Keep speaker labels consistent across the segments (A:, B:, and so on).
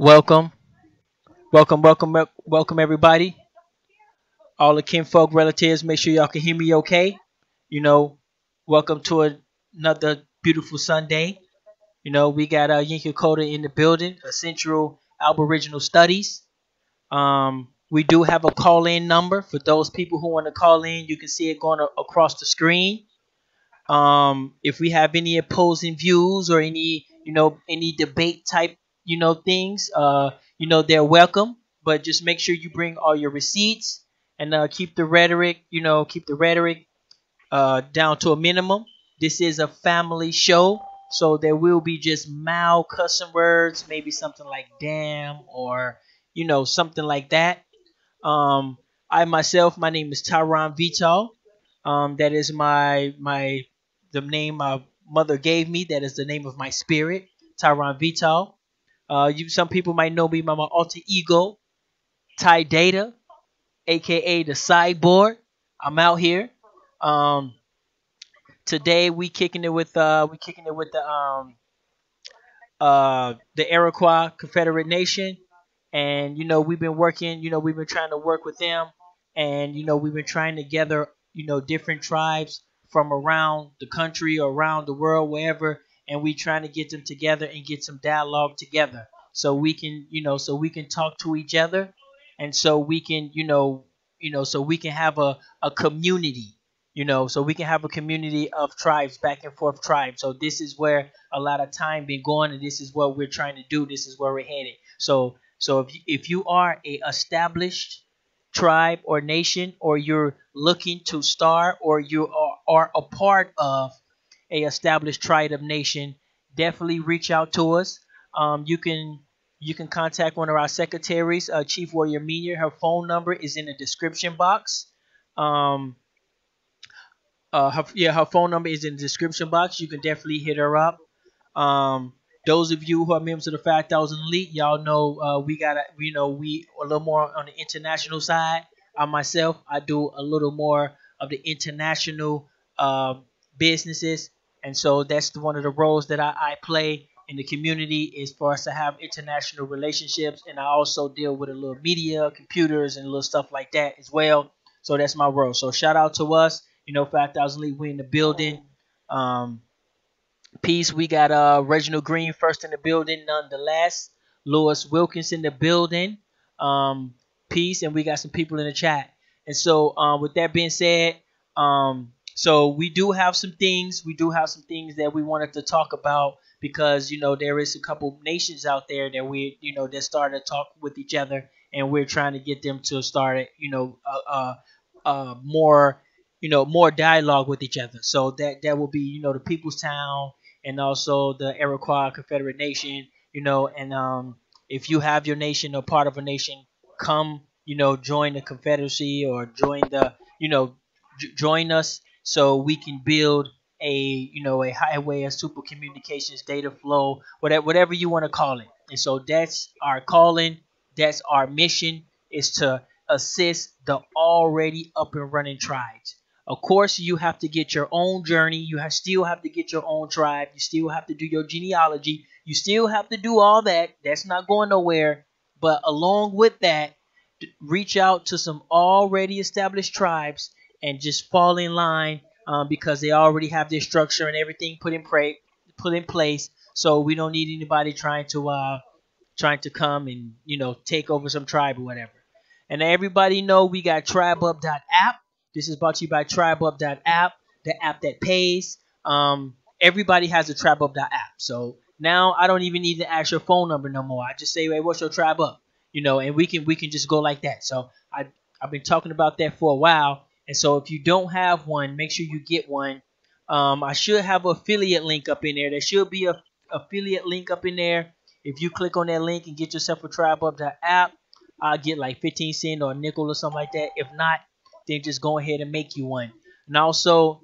A: Welcome, welcome, everybody. All the kinfolk, relatives, make sure y'all can hear me okay. You know, welcome to another beautiful Sunday. We got Ynga Kota in the building, Essential Aboriginal Studies. We do have a call-in number for those people who want to call in. You can see it going across the screen. If we have any opposing views or any debate type things, they're welcome. But just make sure you bring all your receipts and keep the rhetoric down to a minimum. This is a family show, so there will be just mild cussing words, maybe something like damn or something like that. um, I myself, my name is Tyron Vital. That is my the name my mother gave me. That is the name of my spirit, Tyron Vital. Some people might know me by my alter ego, Ty Data, aka the Cyborg. I'm out here. Um, Today we kicking it with the Iroquois Confederate Nation, and we've been working. We've been trying to work with them, and we've been trying to gather different tribes from around the country or around the world, wherever, and we trying to get them together and get some dialogue together, so we can talk to each other, and so we can so we can have a community. So we can have a community of tribes, back and forth tribes. So this is where a lot of time been going, and this is what we're trying to do. This is where we're headed. So if you are a established tribe or nation, or you're looking to start, or are a part of a established tribe of nation, definitely reach out to us. You can contact one of our secretaries, Chief Warrior Media. Her phone number is in the description box. Um, her phone number is in the description box. You can definitely hit her up. Um, those of you who are members of the 5,000 Elite, y'all know we got we a little more on the international side. I myself, I do a little more of the international businesses, and so that's one of the roles that I play in the community, is for us to have international relationships, and I also deal with a little media, computers, and little stuff like that as well. So that's my role. So shout out to us. 5,000 Elite, we in the building. Um, Peace. We got Reginald Green first in the building, nonetheless. Lewis Wilkins in the building. Um, Peace, and we got some people in the chat. And so, with that being said, so we do have some things. We do have some things that we wanted to talk about, because there is a couple nations out there that that started to talk with each other, and we're trying to get them to start more more dialogue with each other. So that will be the People's Town, and also the Iroquois Confederate Nation. And if you have your nation or part of a nation, come join the Confederacy, or join the join us, so we can build a highway of super communications, data flow, whatever you want to call it. And so that's our calling, that's our mission, is to assist the already up and running tribes. Of course, you have to get your own journey. Still have to get your own tribe. You still have to do your genealogy. You still have to do all that. That's not going nowhere. But along with that, reach out to some already established tribes and just fall in line, because they already have their structure and everything put in place. So we don't need anybody trying to come and take over some tribe or whatever. And everybody know we got tribeup.app. This is brought to you by tribeup.app, the app that pays. Everybody has a tribeup.app. So now I don't even need to ask your phone number no more. I just say, hey, what's your tribe up? And we can just go like that. So I've been talking about that for a while. And so if you don't have one, make sure you get one. I should have an affiliate link up in there. There should be a affiliate link up in there. If you click on that link and get yourself a tribeup.app, I'll get like 15 cents or a nickel or something like that. If not, then just go ahead and make you one. And also,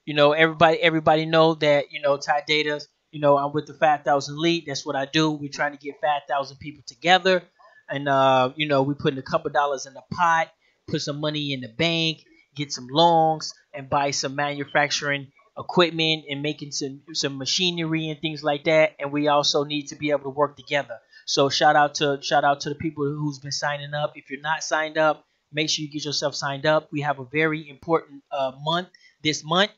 A: everybody know that Ty Data. I'm with the 5,000 Elite. That's what I do. We're trying to get 5,000 people together, and we putting a couple dollars in the pot, put some money in the bank, get some loans, and buy some manufacturing equipment and making some machinery and things like that. And we also need to be able to work together. So shout out to the people who's been signing up. If you're not signed up, make sure you get yourself signed up. We have a very important month this month.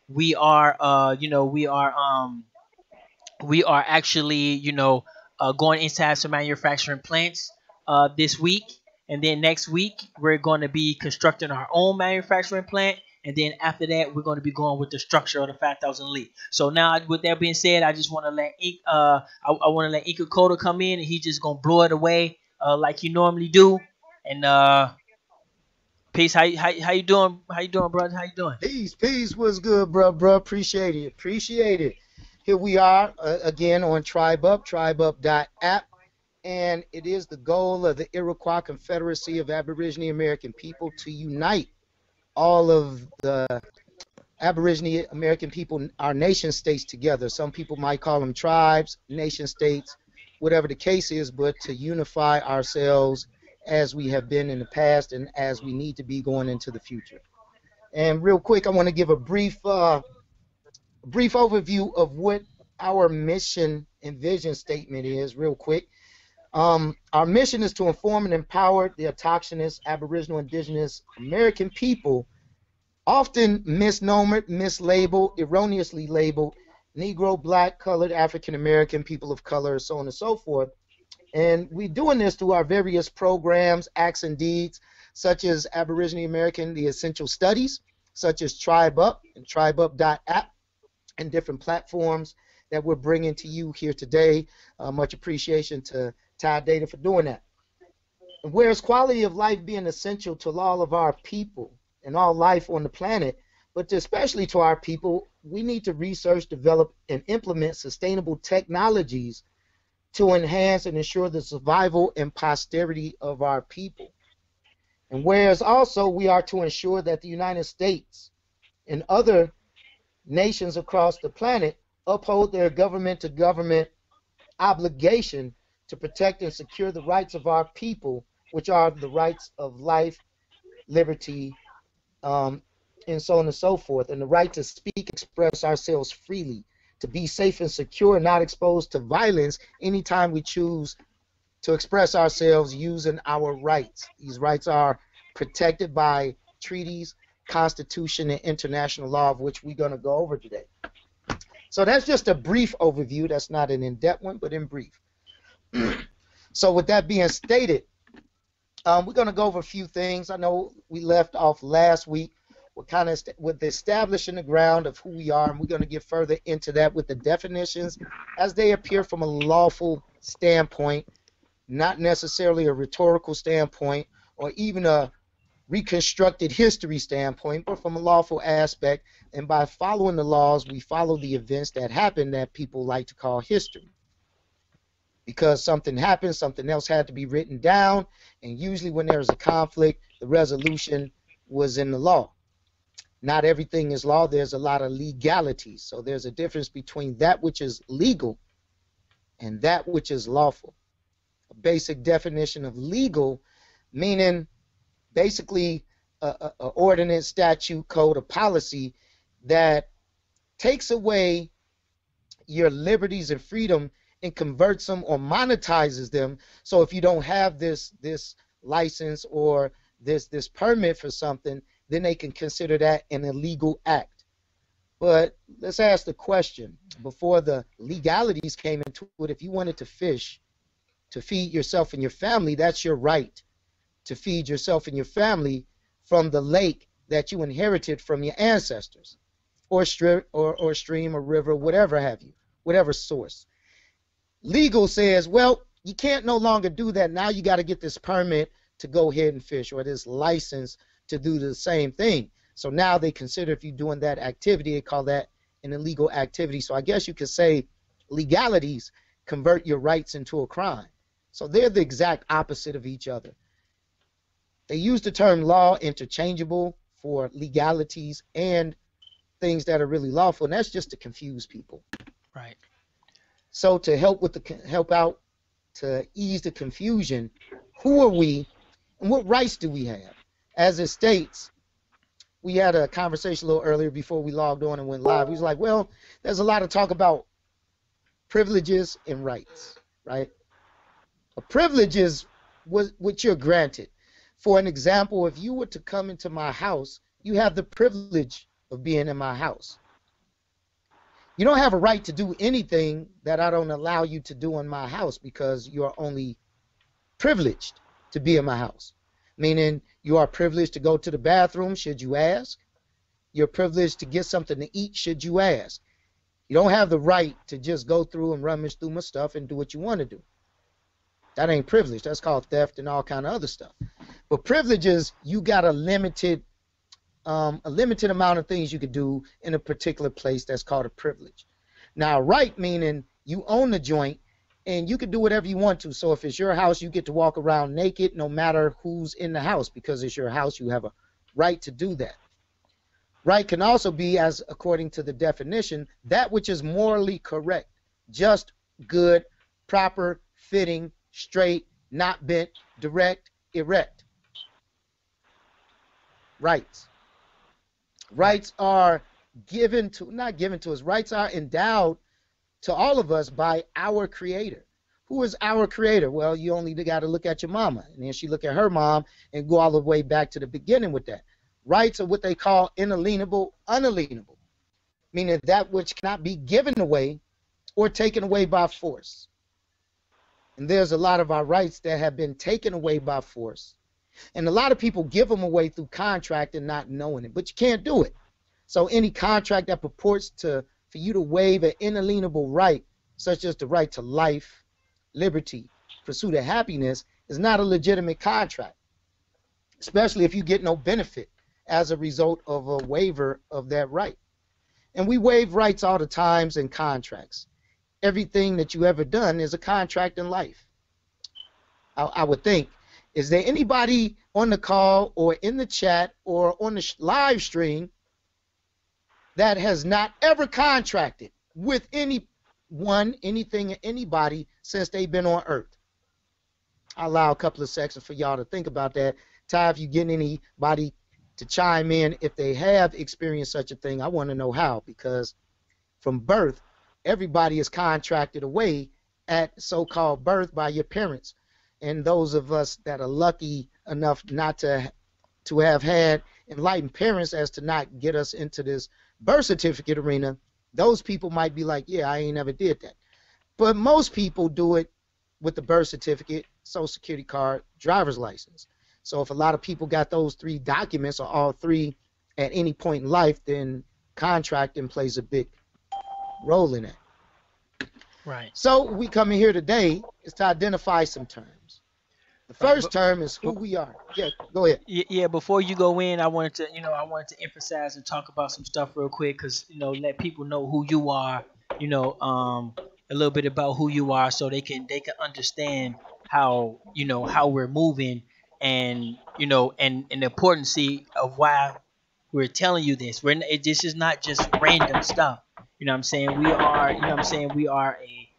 A: We are we are actually, going inside some manufacturing plants this week. And then next week, we're going to be constructing our own manufacturing plant. And then after that, we're going to be going with the structure of the 5,000 elite. So now, with that being said, I just want to let I want to let Ynga Kota come in, and he's just gonna blow it away like he normally do. And peace. How you doing? How you doing, brother? How you doing?
B: Peace. What's good, bro? Appreciate it. Here we are again on tribeup.app, and it is the goal of the Iroquois Confederacy of Aboriginal American People to unite all of the Aboriginal American people, our nation states together. Some people might call them tribes, nation states, whatever the case is, but to unify ourselves as we have been in the past and as we need to be going into the future. And real quick, I want to give a brief overview of what our mission and vision statement is real quick. Our mission is to inform and empower the autochthonous Aboriginal Indigenous American people, often misnomered, mislabeled, erroneously labeled, Negro, Black, Colored, African American, people of color, so on and so forth. And we're doing this through our various programs, acts and deeds, such as Aboriginal American, the Essential Studies, such as TribeUp and tribeup.app, and different platforms that we're bringing to you here today. Much appreciation to Ty Data for doing that. And whereas quality of life being essential to all of our people and all life on the planet, but especially to our people, we need to research, develop, and implement sustainable technologies to enhance and ensure the survival and posterity of our people. And whereas also we are to ensure that the United States and other nations across the planet uphold their government-to-government obligation to protect and secure the rights of our people, which are the rights of life, liberty, and so on and so forth, and the right to speak, express ourselves freely, to be safe and secure, not exposed to violence anytime we choose to express ourselves using our rights. These rights are protected by treaties, Constitution, and international law, of which we're going to go over today. So that's just a brief overview. That's not an in-depth one, but in brief. So with that being stated, we're going to go over a few things. I know we left off last week with establishing the ground of who we are, and we're going to get further into that with the definitions as they appear from a lawful standpoint, not necessarily a rhetorical standpoint or even a reconstructed history standpoint, but from a lawful aspect. And by following the laws, we follow the events that happen that people like to call history. Because something happened, something else had to be written down, and usually when there's a conflict, the resolution was in the law. Not everything is law. There's a lot of legalities. So there's a difference between that which is legal and that which is lawful. A basic definition of legal, meaning basically a ordinance, statute, code, or policy that takes away your liberties and freedom and converts them or monetizes them. So if you don't have this license or this permit for something, then they can consider that an illegal act. But let's ask the question, before the legalities came into it, if you wanted to fish to feed yourself and your family, that's your right to feed yourself and your family from the lake that you inherited from your ancestors, or stream or river, whatever have you, whatever source. Legal says, well, you can't no longer do that. Now you got to get this permit to go ahead and fish, or this license to do the same thing. So now they consider if you're doing that activity, they call that an illegal activity. So I guess you could say legalities convert your rights into a crime. So they're the exact opposite of each other. They use the term law interchangeable for legalities and things that are really lawful, and that's just to confuse people.
A: Right.
B: So to help out to ease the confusion, who are we and what rights do we have? As it states, we had a conversation a little earlier before we logged on and went live. He was like, well, there's a lot of talk about privileges and rights, right? A privilege is what you're granted. For an example, if you were to come into my house, you have the privilege of being in my house. You don't have a right to do anything that I don't allow you to do in my house because you are only privileged to be in my house. Meaning you are privileged to go to the bathroom should you ask. You're privileged to get something to eat should you ask. You don't have the right to just go through and rummage through my stuff and do what you want to do. That ain't privilege. That's called theft and all kind of other stuff. But privileges, you got a limited amount of things you could do in a particular place. That's called a privilege. Now, right meaning you own the joint and you can do whatever you want to. So if it's your house, you get to walk around naked no matter who's in the house because it's your house. You have a right to do that. Right can also be, as according to the definition, that which is morally correct, just, good, proper, fitting, straight, not bent, direct, erect. Rights. Rights are not given to us. Rights are endowed to all of us by our Creator. Who is our Creator? Well, you only got to look at your mama, and then she look at her mom and go all the way back to the beginning with that. Rights are what they call inalienable, unalienable, meaning that which cannot be given away or taken away by force. And there's a lot of our rights that have been taken away by force. And a lot of people give them away through contract and not knowing it, but you can't do it. So any contract that purports for you to waive an inalienable right, such as the right to life, liberty, pursuit of happiness, is not a legitimate contract, especially if you get no benefit as a result of a waiver of that right. And we waive rights all the times in contracts. Everything that you ever done is a contract in life. I would think. Is there anybody on the call or in the chat or on the live stream that has not ever contracted with anyone, anything, or anybody since they've been on Earth? I'll allow a couple of seconds for y'all to think about that. Ty, if you get anybody to chime in, if they have experienced such a thing, I want to know how, because from birth, everybody is contracted away at so-called birth by your parents. And those of us that are lucky enough not to have had enlightened parents as to not get us into this birth certificate arena, those people might be like, yeah, I ain't never did that. But most people do it with the birth certificate, social security card, driver's license. So if a lot of people got those three documents or all three at any point in life, then contracting plays a big role in that.
A: Right.
B: So we come in here today is to identify some terms. The first term is who we are. Yeah, go ahead.
A: Yeah, before you go in, I wanted to emphasize and talk about some stuff real quick, because let people know who you are, a little bit about who you are, so they can understand how how we're moving, and and the importance of why we're telling you this. This is not just random stuff. You know what I'm saying? We are a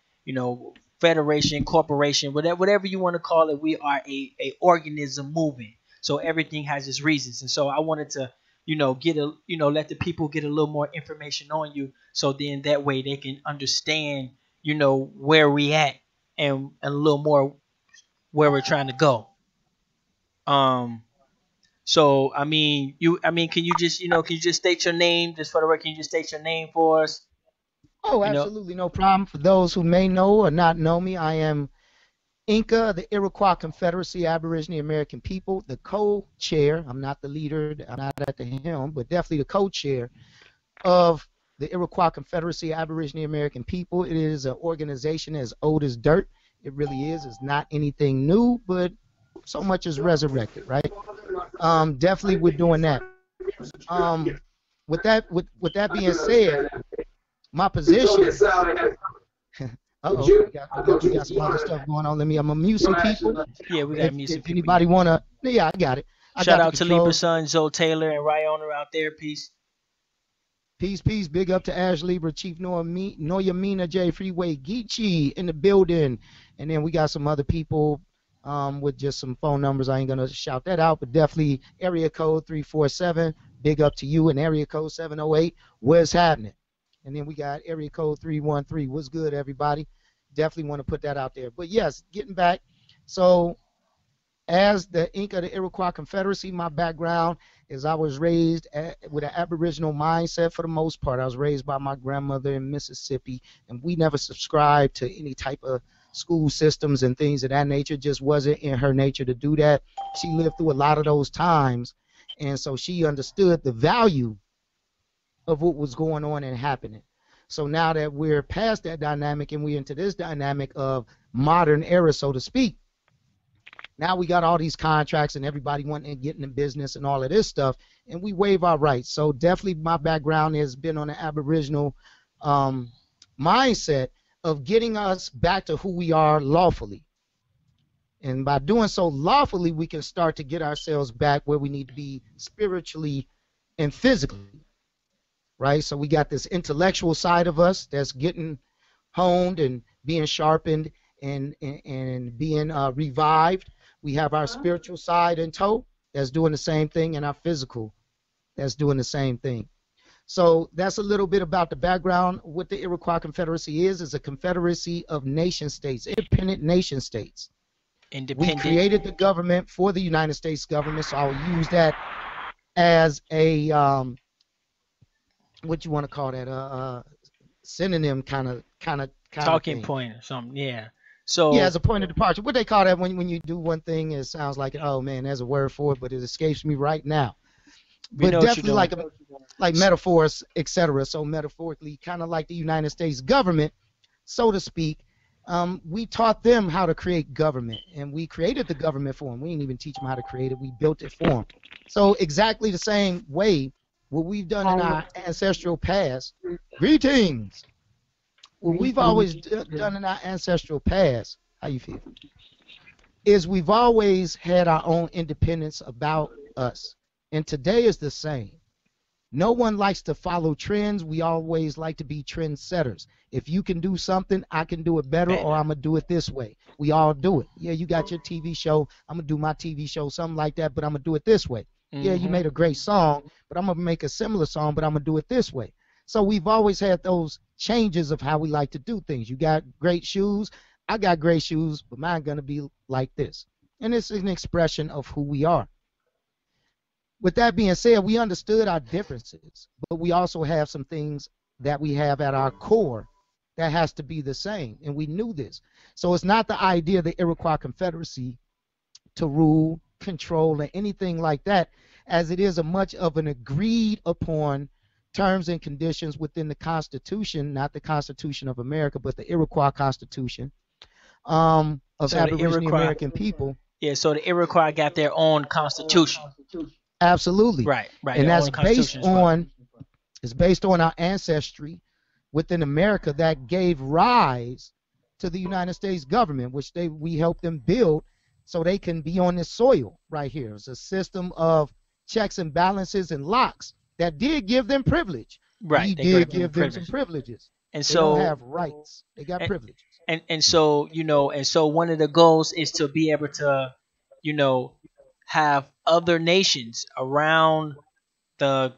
A: federation, corporation, whatever you want to call it. We are a organism moving. So everything has its reasons. And so I wanted to let the people get a little more information on you, so then that way they can understand where we at, and a little more where we're trying to go. So can you just state your name, just for the record? Can you just state your name for us?
B: Oh, absolutely, no problem. For those who may know or not know me, I am Ynga, the Iroquois Confederacy, Aboriginal American people, the co-chair. I'm not the leader, I'm not at the helm, but definitely the co-chair of the Iroquois Confederacy, Aboriginal American people. It is an organization as old as dirt. It really is. It's not anything new, but so much is resurrected, right? Definitely we're doing that. With that being said, my position. Uh-oh, we got some other stuff going on. I'm gonna mute some people.
A: Yeah, we got music.
B: If anybody wanna, yeah, I got it.
A: Shout out to Libra Son, Zoe Taylor, and Ryona out there. Peace.
B: Peace. Big up to Ash Libra, Chief Noyamina, J Freeway, Geechee in the building, and then we got some other people with just some phone numbers. I ain't gonna shout that out, but definitely area code 347 big up to you. And area code 708, what's happening? And then we got area code 313. What's good, everybody? Definitely want to put that out there. But yes, getting back. So as the Inca, the Iroquois Confederacy, my background is I was raised with an Aboriginal mindset for the most part. I was raised by my grandmother in Mississippi, and we never subscribed to any type of school systems and things of that nature. Just wasn't in her nature to do that. She lived through a lot of those times, and so she understood the value of what was going on and happening. So now that we're past that dynamic and we're into this dynamic of modern era, so to speak, now we got all these contracts and everybody wanting to get in business and all of this stuff, and we waive our rights. So definitely my background has been on an Aboriginal mindset of getting us back to who we are lawfully. And by doing so lawfully, we can start to get ourselves back where we need to be spiritually and physically, right? So we got this intellectual side of us that's getting honed and being sharpened and being revived. We have our spiritual side in tow that's doing the same thing, and our physical that's doing the same thing. So that's a little bit about the background. What the Iroquois Confederacy is a confederacy of nation states, independent nation states. We created the government for the United States government, so I'll use that as a what you want to call that, synonym kind of
A: talking
B: thing.
A: point or something. Yeah.
B: Yeah,
A: So
B: as a point of departure. What they call that when you do one thing, it sounds like, oh man, there's a word for it, but it escapes me right now.
A: we
B: But
A: know what you're
B: definitely
A: doing.
B: like metaphors, etc. So metaphorically, kind of like the United States government, so to speak. We taught them how to create government, and we created the government for them. We didn't even teach them how to create it. We built it for them. So exactly the same way, what we've done in our ancestral past. Greetings. What we've always done in our ancestral past. How you feel? Is we've always had our own independence about us, and today is the same. No one likes to follow trends. We always like to be trendsetters. If you can do something, I can do it better, or I'm going to do it this way. We all do it. Yeah, you got your TV show. I'm going to do my TV show, something like that, but I'm going to do it this way. Yeah, you made a great song, but I'm going to make a similar song, but I'm going to do it this way. So we've always had those changes of how we like to do things. You got great shoes. I got great shoes, but mine going to be like this. And it's an expression of who we are. With that being said, we understood our differences, but we also have some things that we have at our core that has to be the same, and we knew this. So it's not the idea of the Iroquois Confederacy to rule, control, or anything like that, as it is a much of an agreed upon terms and conditions within the Constitution, not the Constitution of America, but the Iroquois Constitution of
A: So the
B: Aboriginal
A: Iroquois,
B: American people.
A: yeah. So the Iroquois got their own constitution.
B: Absolutely.
A: Right.
B: And
A: Their
B: that's
A: own constitution as well.
B: based on our ancestry within America that gave rise to the United States government, which we helped them build so they can be on this soil right here. It's a system of checks and balances and locks that did give them privilege.
A: Right.
B: We
A: They
B: did
A: gave them
B: give them some
A: privilege.
B: privileges.
A: And
B: They don't
A: so
B: have rights. They got
A: and,
B: privileges.
A: and so and so one of the goals is to be able to, you know, have other nations around the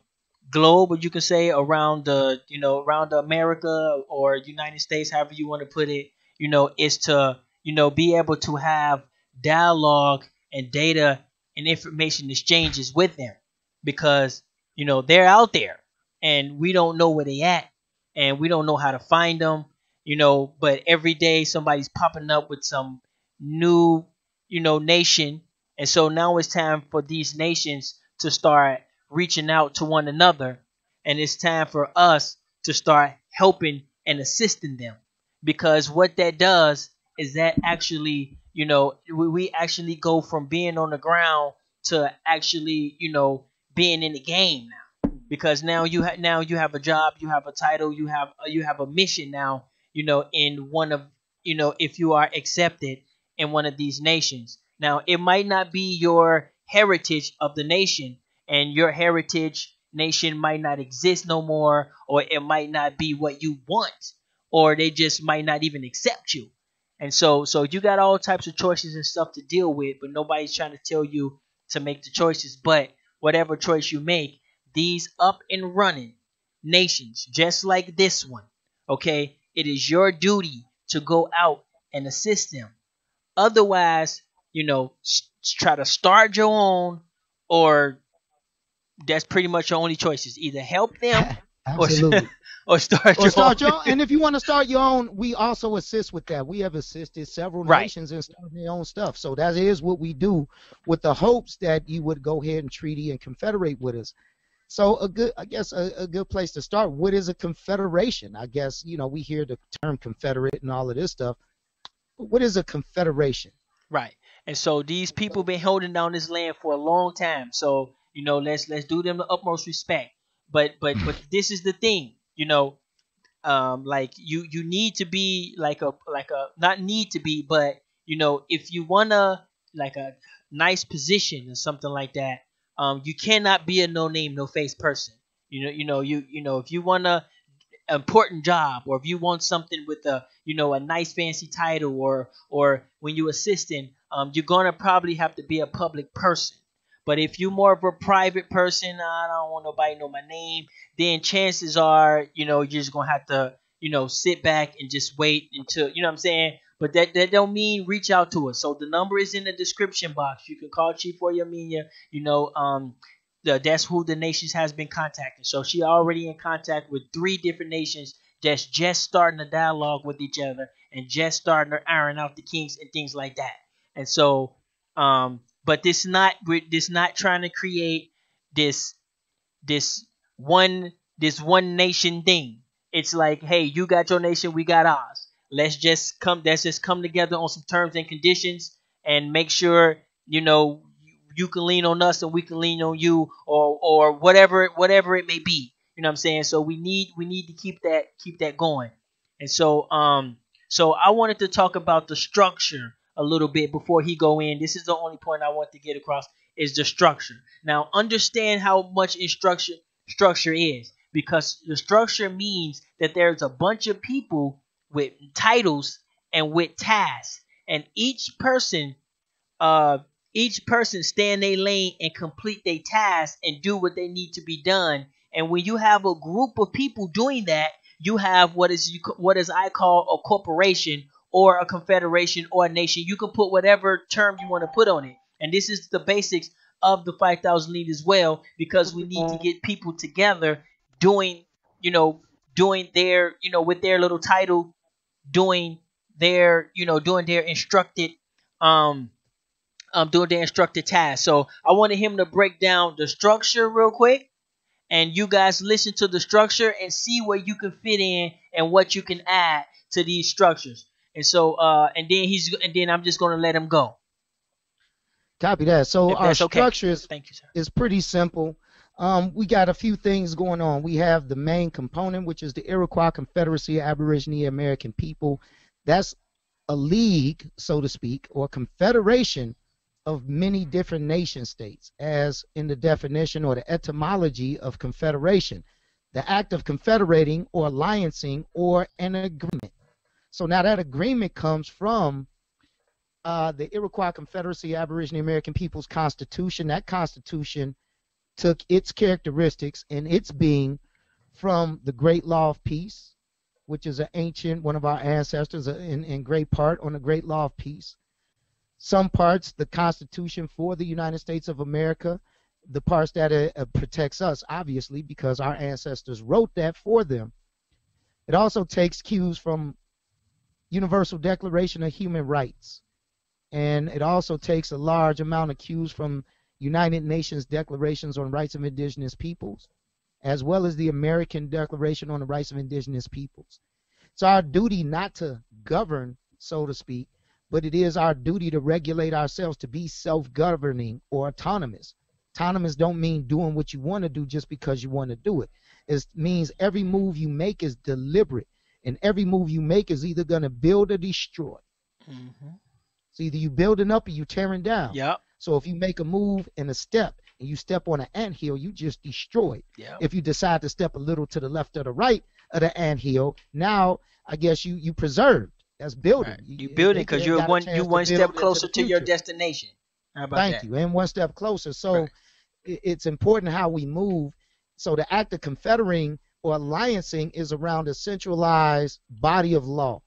A: globe, or you can say around the, around America or United States, however you want to put it, is to, be able to have dialogue and data and information exchanges with them, because they're out there and we don't know where they at, and we don't know how to find them, but every day somebody's popping up with some new, nation. And so now it's time for these nations to start reaching out to one another, and it's time for us to start helping and assisting them, because what that does is that actually, we actually go from being on the ground to actually, being in the game now, because now you have a job, you have a title, you have a mission now, in one of, if you are accepted in one of these nations. Now it might not be your heritage of the nation, and your heritage nation might not exist no more, or it might not be what you want, or they just might not even accept you. And so you got all types of choices and stuff to deal with, but nobody's trying to tell you to make the choices. But whatever choice you make, these up and running nations, just like this one, okay, it is your duty to go out and assist them. Otherwise, try to start your own, or that's pretty much your only choices. Either help them or
B: Absolutely.
A: or start
B: Or
A: your own.
B: start your own. And if you want to start your own, we also assist with that. We have assisted several
A: Right,
B: nations in starting their own stuff. So that is what we do, with the hopes that you would go ahead and treaty and confederate with us. So I guess a good place to start. What is a confederation? I guess, we hear the term confederate and all of this stuff. What is a confederation?
A: right. And so these people been holding down this land for a long time. So let's do them the utmost respect. But this is the thing. Like you need to be like a not need to be, but if you wanna like a nice position or something like that, you cannot be a no name no face person. If you wanna important job, or if you want something with a nice fancy title, or when you assisting, you're gonna probably have to be a public person. But if you're more of a private person, I don't want nobody to know my name, then chances are you're just gonna have to sit back and just wait until, what I'm saying. But that don't mean reach out to us. So the number is in the description box. You can call Chief Oyamina. That's who the nations has been contacting. So she already in contact with 3 different nations that's just starting a dialogue with each other, and just starting to iron out the kinks and things like that. And so, but this not trying to create this this this one nation thing. It's like, hey, you got your nation, we got ours. Let's just come together on some terms and conditions, and make sure you can lean on us and we can lean on you, or whatever it may be. You know what I'm saying? So we need to keep that going. And so I wanted to talk about the structure a little bit before he go in. This is the only point I want to get across, is the structure. Now understand how much structure is, because the structure means that there's a bunch of people with titles and with tasks, and uh, each person stay in their lane and complete their task and do what they need to be done. And when you have a group of people doing that, you have what is I call a corporation, or a confederation, or a nation. You can put whatever term you want to put on it. And this is the basics of the 5,000 Lead as well, because we need to get people together doing, doing their, with their little title, doing their instructed um doing their instructed task. So I wanted him to break down the structure real quick, and you guys listen to the structure and see where you can fit in and what you can add to these structures. And so and then I'm just gonna let him go.
B: Copy that. So
A: If
B: our
A: that's okay.
B: structure is
A: Thank you, sir.
B: is pretty simple. We got a few things going on. We have the main component, which is the Iroquois Confederacy of Aboriginal American People. That's a league, so to speak, or confederation of many different nation states, as in the definition or the etymology of confederation, the act of confederating or alliancing or an agreement. So now that agreement comes from the Iroquois Confederacy of Aboriginal American Peoples Constitution. That Constitution took its characteristics and its being from the Great Law of Peace, which is an ancient, one of our ancestors, in great part on the Great Law of Peace. Some parts, the Constitution for the United States of America, the parts that protects us, obviously, because our ancestors wrote that for them. It also takes cues from Universal Declaration of Human Rights, and it also takes a large amount of cues from United Nations Declarations on Rights of Indigenous Peoples, as well as the American Declaration on the Rights of Indigenous Peoples. It's our duty not to govern, so to speak, but it is our duty to regulate ourselves, to be self-governing or autonomous. Autonomous don't mean doing what you want to do just because you want to do it. It means every move you make is deliberate, and every move you make is either going to build or destroy.
A: Hmm.
B: So either you building up or you tearing down.
A: Yep.
B: So if you make a move and a step, and you step on an anthill, you just destroyed.
A: Yep.
B: If you decide to step a little to the left or the right of the anthill, now I guess you preserved. That's building.
A: Right. You building because you're one step closer to your
B: future.
A: destination. How about
B: Thank
A: that?
B: you. And one step closer. So
A: Right.
B: it's important how we move. So the act of confederating or alliancing is around a centralized body of law.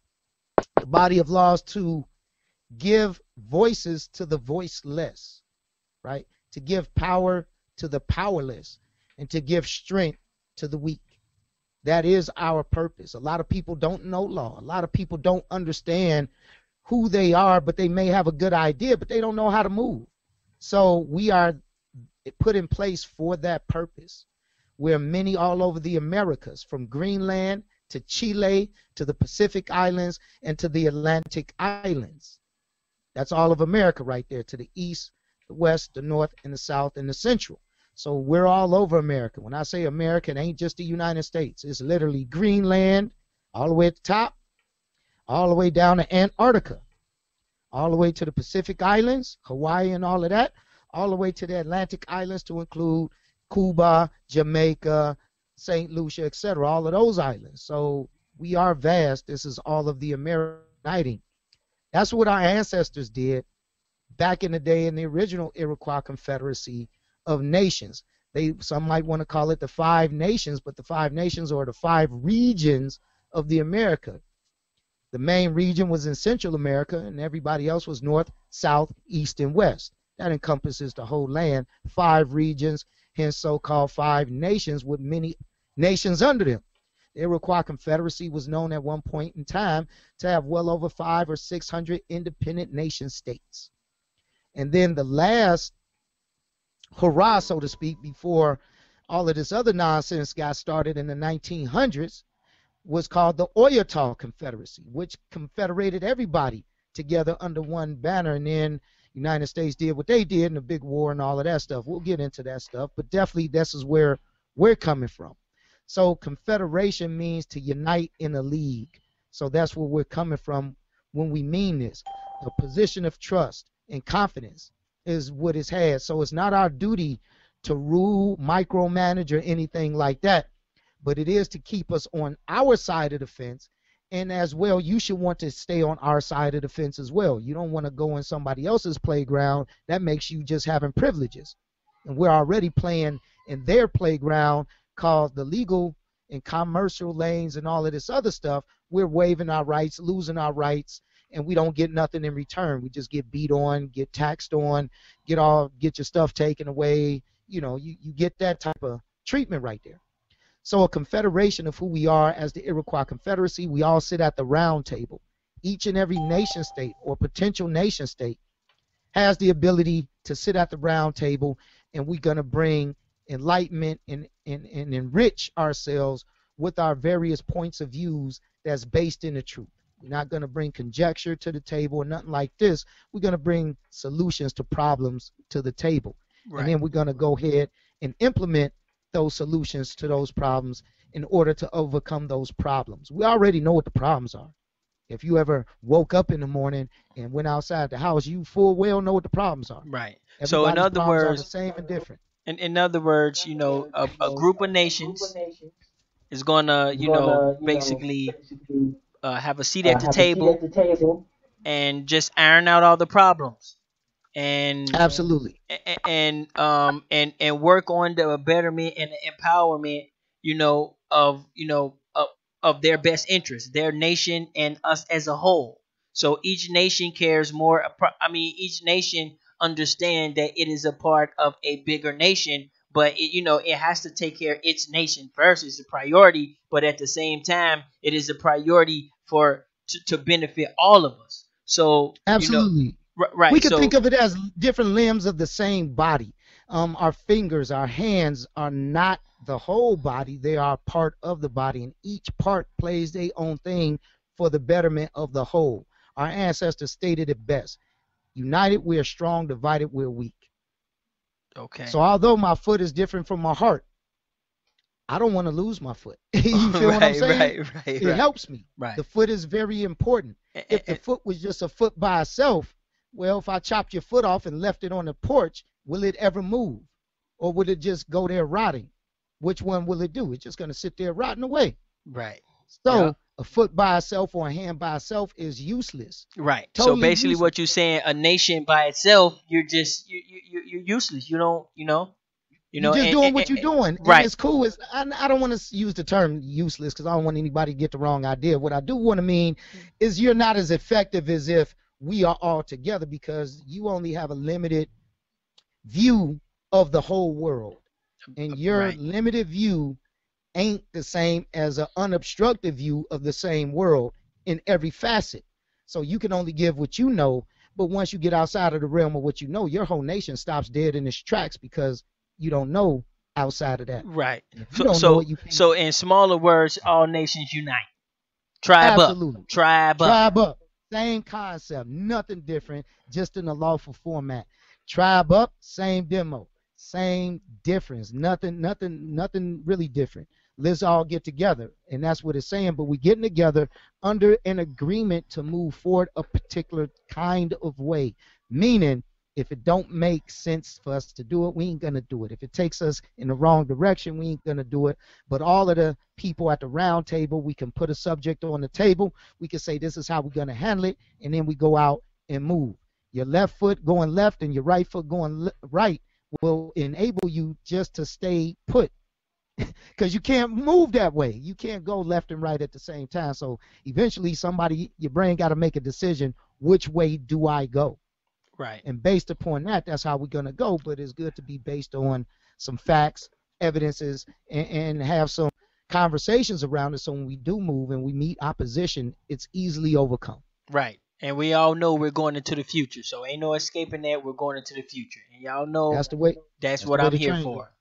B: The body of laws to give voices to the voiceless, right? To give power to the powerless and to give strength to the weak. That is our purpose. A lot of people don't know law. A lot of people don't understand who they are, but they may have a good idea, but they don't know how to move. So we are put in place for that purpose. We're many all over the Americas, from Greenland to Chile to the Pacific Islands and to the Atlantic Islands. That's all of America right there, to the east, the west, the north, and the south, and the central. So we're all over America. When I say America, it ain't just the United States. It's literally Greenland, all the way at the top, all the way down to Antarctica, all the way to the Pacific Islands, Hawaii and all of that, all the way to the Atlantic Islands to include Cuba, Jamaica, St. Lucia, etc., all of those islands. So we are vast. This is all of the American uniting. That's what our ancestors did back in the day in the original Iroquois Confederacy of Nations. Some might want to call it the Five Nations, but the Five Nations are the five regions of the America. The main region was in Central America, and everybody else was north, south, east, and west. That encompasses the whole land, five regions, hence so-called five nations with many nations under them. The Iroquois Confederacy was known at one point in time to have well over 500 or 600 independent nation states. And then the last hurrah, so to speak, before all of this other nonsense got started in the 1900s was called the Oyatal Confederacy, which confederated everybody together under one banner. And then the United States did what they did in the big war and all of that stuff. We'll get into that stuff, but definitely this is where we're coming from. So confederation means to unite in a league. So that's where we're coming from when we mean this. A position of trust and confidence is what it's had. So it's not our duty to rule, micromanage, or anything like that, but it is to keep us on our side of the fence. And as well, you should want to stay on our side of the fence as well. You don't want to go in somebody else's playground. That makes you just having privileges. And we're already playing in their playground called the legal and commercial lanes and all of this other stuff. We're waiving our rights, losing our rights, and we don't get nothing in return. We just get beat on, get taxed on, get your stuff taken away. You know, you get that type of treatment right there. So a confederation of who we are as the Iroquois Confederacy, we all sit at the round table. Each and every nation state or potential nation state has the ability to sit at the round table, and we're going to bring enlightenment and enrich ourselves with our various points of views that's based in the truth. We're not going to bring conjecture to the table or nothing like this. We're going to bring solutions to problems to the table. Right. And then we're going to go ahead and implement those solutions to those problems in order to overcome those problems. We already know what the problems are. If you ever woke up in the morning and went outside the house, you full well know what the problems are.
A: Right.
B: Everybody's
A: so in other
B: problems are
A: words,
B: the same and different.
A: in other words, a group of nations is gonna, basically have a seat at the table and just iron out all the problems and
B: Absolutely.
A: and work on the betterment and the empowerment, of their best interests, their nation and us as a whole. So each nation cares more. Each nation understand that it is a part of a bigger nation, but it has to take care of its nation first. It's a priority, but at the same time, it is a priority to benefit all of us. So
B: Absolutely.
A: Right.
B: We can think of it as different limbs of the same body. Our fingers, our hands are not the whole body. They are part of the body, and each part plays their own thing for the betterment of the whole. Our ancestors stated it best. United, we are strong. Divided, we're weak.
A: Okay.
B: So although my foot is different from my heart, I don't want to lose my foot. You feel what I'm saying?
A: Right.
B: It helps me.
A: Right.
B: The foot is very important. If the foot was just a foot by itself, well, if I chopped your foot off and left it on the porch, will it ever move? Or would it just go there rotting? Which one will it do? It's just going to sit there rotting away.
A: Right.
B: So a foot by itself or a hand by itself is useless.
A: Right.
B: Totally
A: so basically
B: useless.
A: What you're saying, a nation by itself, you're useless. You don't. You
B: You
A: know,
B: just doing what you're doing, and
A: right,
B: it's cool. I don't want to use the term useless because I don't want anybody to get the wrong idea. What I do want to mean is you're not as effective as if we are all together because you only have a limited view of the whole world, and your
A: right,
B: limited view ain't the same as an unobstructed view of the same world in every facet. So you can only give what you know, but once you get outside of the realm of what you know, your whole nation stops dead in its tracks because you don't know outside of that.
A: right.
B: And if you
A: So,
B: don't know it,
A: so,
B: you can't.
A: so in smaller words, all nations unite. Tribe up,
B: Absolutely.
A: tribe up.
B: Tribe up. Same concept. Nothing different, just in a lawful format. Tribe up, same demo. Same difference. Nothing really different. Let's all get together. And that's what it's saying. But we're getting together under an agreement to move forward a particular kind of way. Meaning, if it don't make sense for us to do it, we ain't gonna do it. If it takes us in the wrong direction, we ain't gonna do it. But all of the people at the round table, we can put a subject on the table. We can say this is how we're gonna handle it, and then we go out and move. Your left foot going left and your right foot going right will enable you just to stay put because you can't move that way. You can't go left and right at the same time. So eventually your brain got to make a decision, which way do I go?
A: Right,
B: And based upon that, that's how we're going to go. But it's good to be based on some facts, evidences, and have some conversations around it so when we do move and we meet opposition, it's easily overcome.
A: right. And we all know we're going into the future, so ain't no escaping that. We're going into the future, and y'all know
B: That's the way.
A: that's
B: That's the
A: what
B: way
A: I'm
B: the
A: here
B: train goes.
A: for.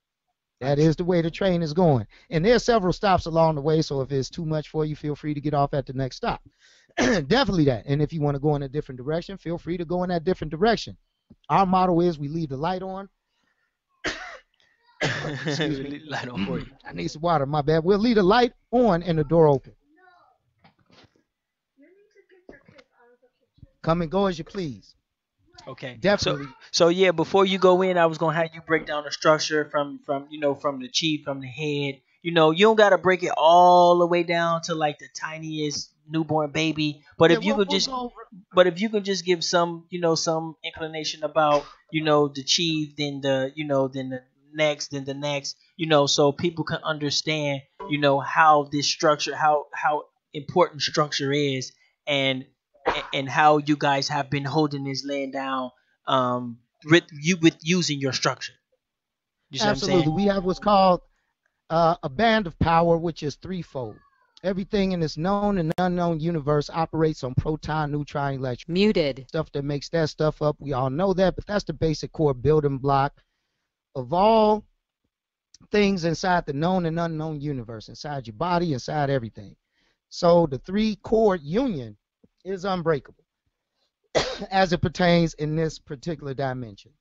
B: That is the way the train is going. And there's several stops along the way, so if it's too much for you, feel free to get off at the next stop. Definitely that. And if you want to go in a different direction, feel free to go in that different direction. Our motto is we leave the light on. Excuse me.
A: Light on for you.
B: I need some water, my bad. We'll leave the light on and the door open. Come and go as you please.
A: Okay. So,
B: Definitely.
A: so yeah, before you go in, I was gonna have you break down the structure from the chief, from the head. You don't gotta break it all the way down to like the tiniest newborn baby. But
B: Yeah,
A: if you could
B: we'll
A: just,
B: go over.
A: but if you could just give some inclination about, the chief, then the next, then the next, so people can understand, how this structure, how important structure is, and and how you guys have been holding this land down, with using your structure. You see what I'm
B: Absolutely.
A: saying?
B: We have what's called a band of power, which is threefold. Everything in this known and unknown universe operates on proton, neutron, electron.
C: Muted.
B: Stuff that makes that stuff up, we all know that, but that's the basic core building block of all things inside the known and unknown universe, inside your body, inside everything. So the three chord union is unbreakable as it pertains in this particular dimension.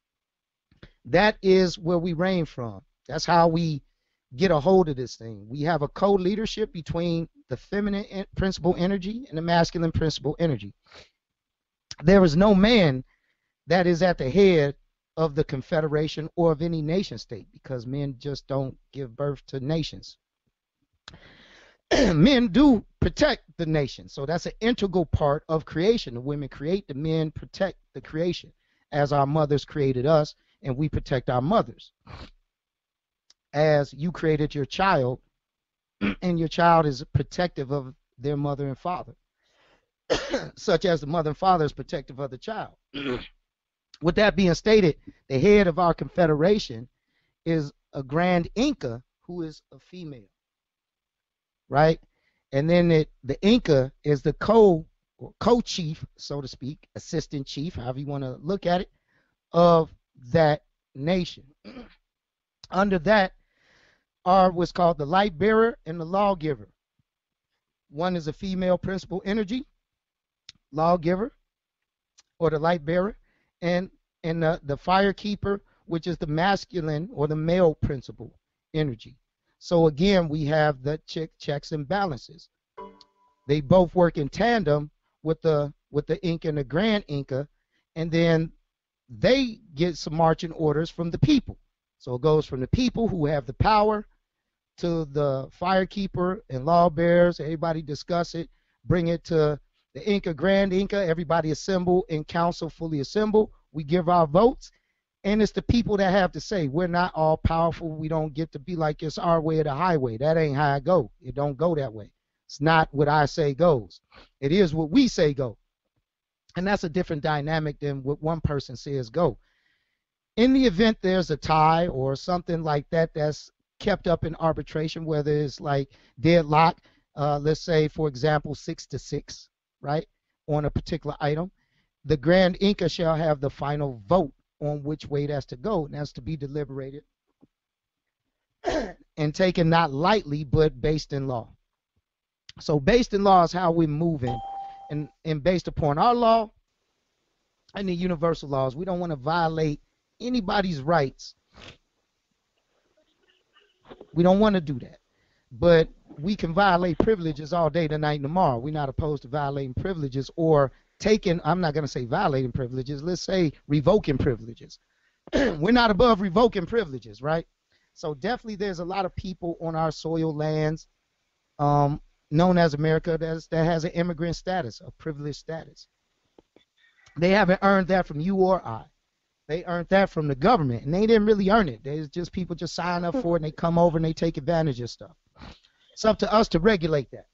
B: That is where we reign from. That's how we get a hold of this thing. We have a co-leadership between the feminine principle energy and the masculine principle energy. There is no man that is at the head of the confederation or of any nation state because men just don't give birth to nations. Men do protect the nation, so that's an integral part of creation. The women create, the men protect the creation, as our mothers created us, and we protect our mothers. As you created your child, and your child is protective of their mother and father, such as the mother and father is protective of the child. With that being stated, the head of our confederation is a grand Inca who is a female, right? And then the Inca is the co-chief, so to speak, assistant chief, however you want to look at it, of that nation. Under that are what's called the light bearer and the lawgiver. One is a female principle energy, lawgiver, or the light bearer, and the fire keeper, which is the masculine or the male principle energy. So again, we have the checks and balances. They both work in tandem with the Inca and the Grand Inca, and then they get some marching orders from the people. So it goes from the people who have the power to the firekeeper and law bearers. Everybody discuss it, bring it to the Inca, Grand Inca. Everybody assemble in council, fully assemble. We give our votes, And it's the people that have to say, we're not all powerful. We don't get to be like it's our way or the highway. That ain't how I go. It don't go that way. It's not what I say goes. It is what we say go. And that's a different dynamic than what one person says go. In the event there's a tie or something like that that's kept up in arbitration, whether it's like deadlock, let's say, for example, 6-6, right, on a particular item, the Grand Inca shall have the final vote on which way that's to go, and that's to be deliberated and taken not lightly, but based in law. So based in law is how we're moving, and based upon our law and the universal laws, we don't want to violate anybody's rights. We don't want to do that. But we can violate privileges all day, tonight, and tomorrow. We're not opposed to violating privileges or taking, I'm not going to say violating privileges, let's say revoking privileges. We're not above revoking privileges, right? So definitely there's a lot of people on our soil lands known as America that has an immigrant status, a privileged status. They haven't earned that from you or I. They earned that from the government, and they didn't really earn it. There's just people just sign up for it, and they come over and they take advantage of stuff. It's up to us to regulate that.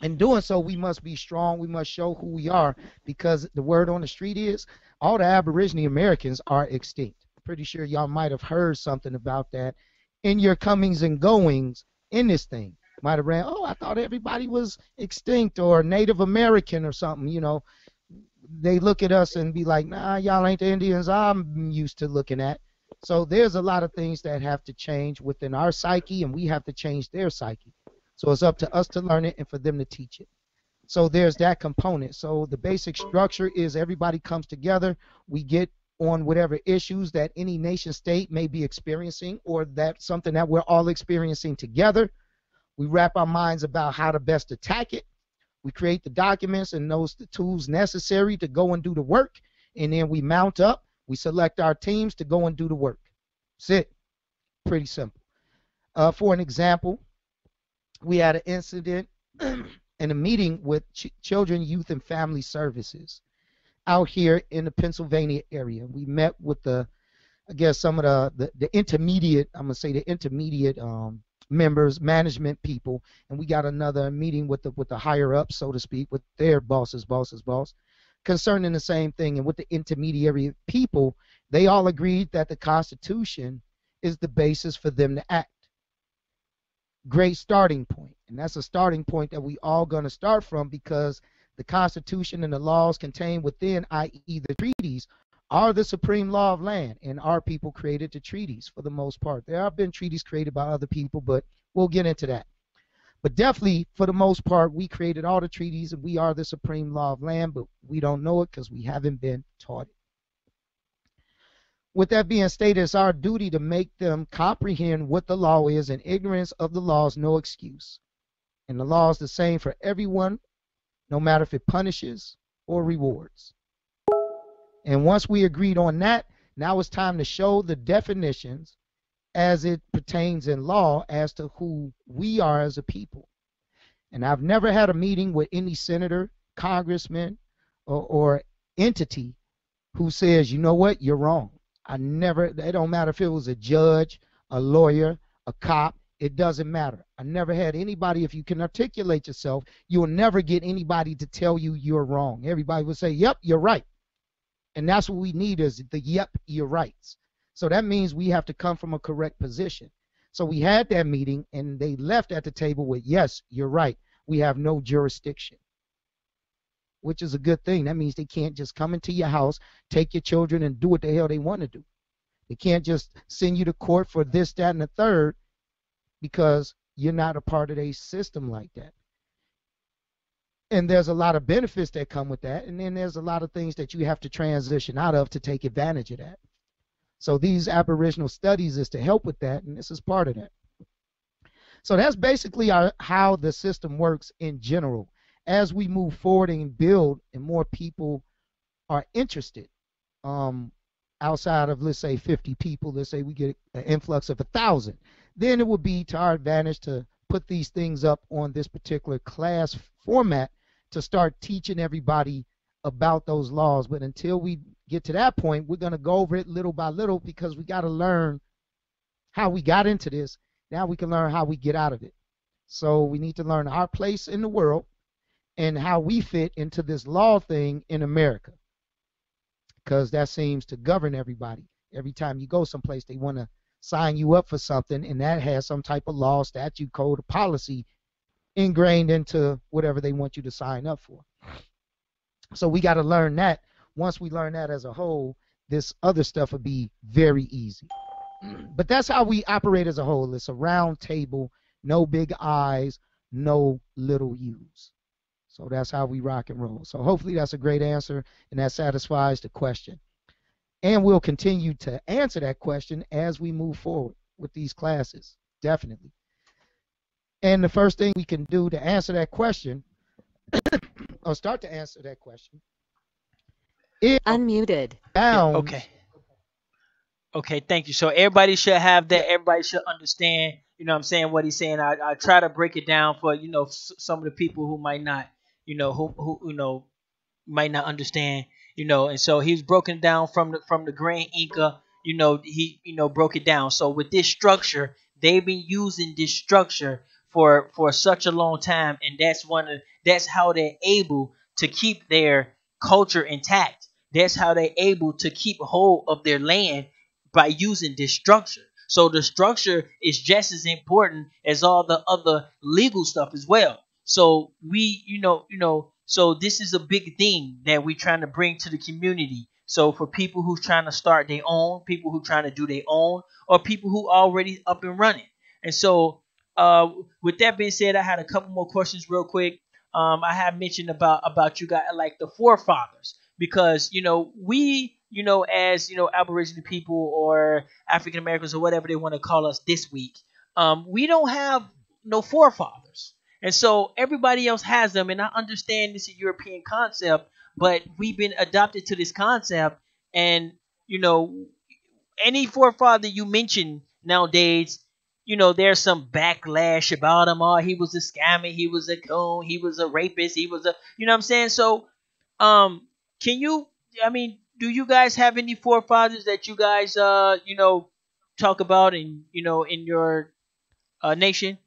B: In doing so, we must be strong. We must show who we are, because the word on the street is all the Aboriginal Americans are extinct. Pretty sure y'all might have heard something about that in your comings and goings in this thing. Might have ran, oh, I thought everybody was extinct or Native American or something, you know. They look at us and be like, nah, y'all ain't the Indians I'm used to looking at. So there's a lot of things that have to change within our psyche, and we have to change their psyche. So it's up to us to learn it and for them to teach it. So there's that component. So the basic structure is everybody comes together. We get on whatever issues that any nation state may be experiencing, or that something that we're all experiencing together. We wrap our minds about how to best attack it. We create the documents and the tools necessary to go and do the work, and then we mount up. We select our teams to go and do the work. That's it. Pretty simple. For an example, we had an incident in a meeting with Children, Youth, and Family Services out here in the Pennsylvania area. We met with I guess some of the intermediate, I'm going to say the intermediate members, management people, and we got another meeting with the higher up, so to speak, with their boss, concerning the same thing. And with the intermediary people, they all agreed that the Constitution is the basis for them to act. Great starting point. And that's a starting point that we all going to start from, because the Constitution and the laws contained within, i.e. the treaties, are the supreme law of land, and our people created the treaties for the most part. There have been treaties created by other people, but we'll get into that. But definitely, for the most part, we created all the treaties, and we are the supreme law of land, but we don't know it because we haven't been taught it. With that being stated, it's our duty to make them comprehend what the law is, and ignorance of the law is no excuse. And the law is the same for everyone, no matter if it punishes or rewards. And once we agreed on that, now it's time to show the definitions as it pertains in law as to who we are as a people. And I've never had a meeting with any senator, congressman, or entity who says, you know what, you're wrong. It don't matter if it was a judge, a lawyer, a cop, it doesn't matter. I never had anybody, if you can articulate yourself, you will never get anybody to tell you you're wrong. Everybody will say, yep, you're right. And that's what we need, is the yep, you're right. So that means we have to come from a correct position. So we had that meeting, and they left at the table with, yes, you're right. We have no jurisdiction, which is a good thing. That means they can't just come into your house, take your children, and do what the hell they want to do. They can't just send you to court for this, that, and the third, because you're not a part of a system like that. And there's a lot of benefits that come with that, and then there's a lot of things that you have to transition out of to take advantage of that. So these Aboriginal studies is to help with that, and this is part of that. So that's basically how the system works in general. As we move forward and build, and more people are interested, outside of, let's say, 50 people, let's say we get an influx of 1,000, then it would be to our advantage to put these things up on this particular class format to start teaching everybody about those laws. But until we get to that point, we're going to go over it little by little because we got to learn how we got into this. Now we can learn how we get out of it. So we need to learn our place in the world and how we fit into this law thing in America, because that seems to govern everybody. Every time you go someplace, they want to sign you up for something, and that has some type of law, statute, code, or policy ingrained into whatever they want you to sign up for. So we got to learn that. Once we learn that as a whole, this other stuff will be very easy. But that's how we operate as a whole. It's a round table, no big I's, no little U's. So that's how we rock and roll. So hopefully that's a great answer, and that satisfies the question. And we'll continue to answer that question as we move forward with these classes, definitely. And the first thing we can do to answer that question, or start to answer that question, is
C: Unmuted.
A: Yeah,
B: bounds.
A: okay. Okay, thank you. So everybody should have that. Everybody should understand, what I'm saying, what he's saying. I try to break it down for, some of the people who might not, who might not understand, and so he's broken down from the Grand Inca, he broke it down. So with this structure, they've been using this structure for such a long time, and that's how they're able to keep their culture intact. That's how they're able to keep hold of their land by using this structure. So the structure is just as important as all the other legal stuff as well. So so this is a big thing that we're trying to bring to the community. So for people who's trying to start their own, people who trying to do their own, or people who already up and running. And so, with that being said, I had a couple more questions real quick. I have mentioned about you guys, like the forefathers, because we, as Aboriginal people or African Americans or whatever they want to call us this week, we don't have no forefathers. And so everybody else has them, and I understand this is a European concept, but we've been adopted to this concept, and any forefather you mention nowadays, there's some backlash about him. Oh, he was a scammer, he was a coon, he was a rapist, he was a, what I'm saying. So, can you? I mean, do you guys have any forefathers that you guys, talk about in your nation?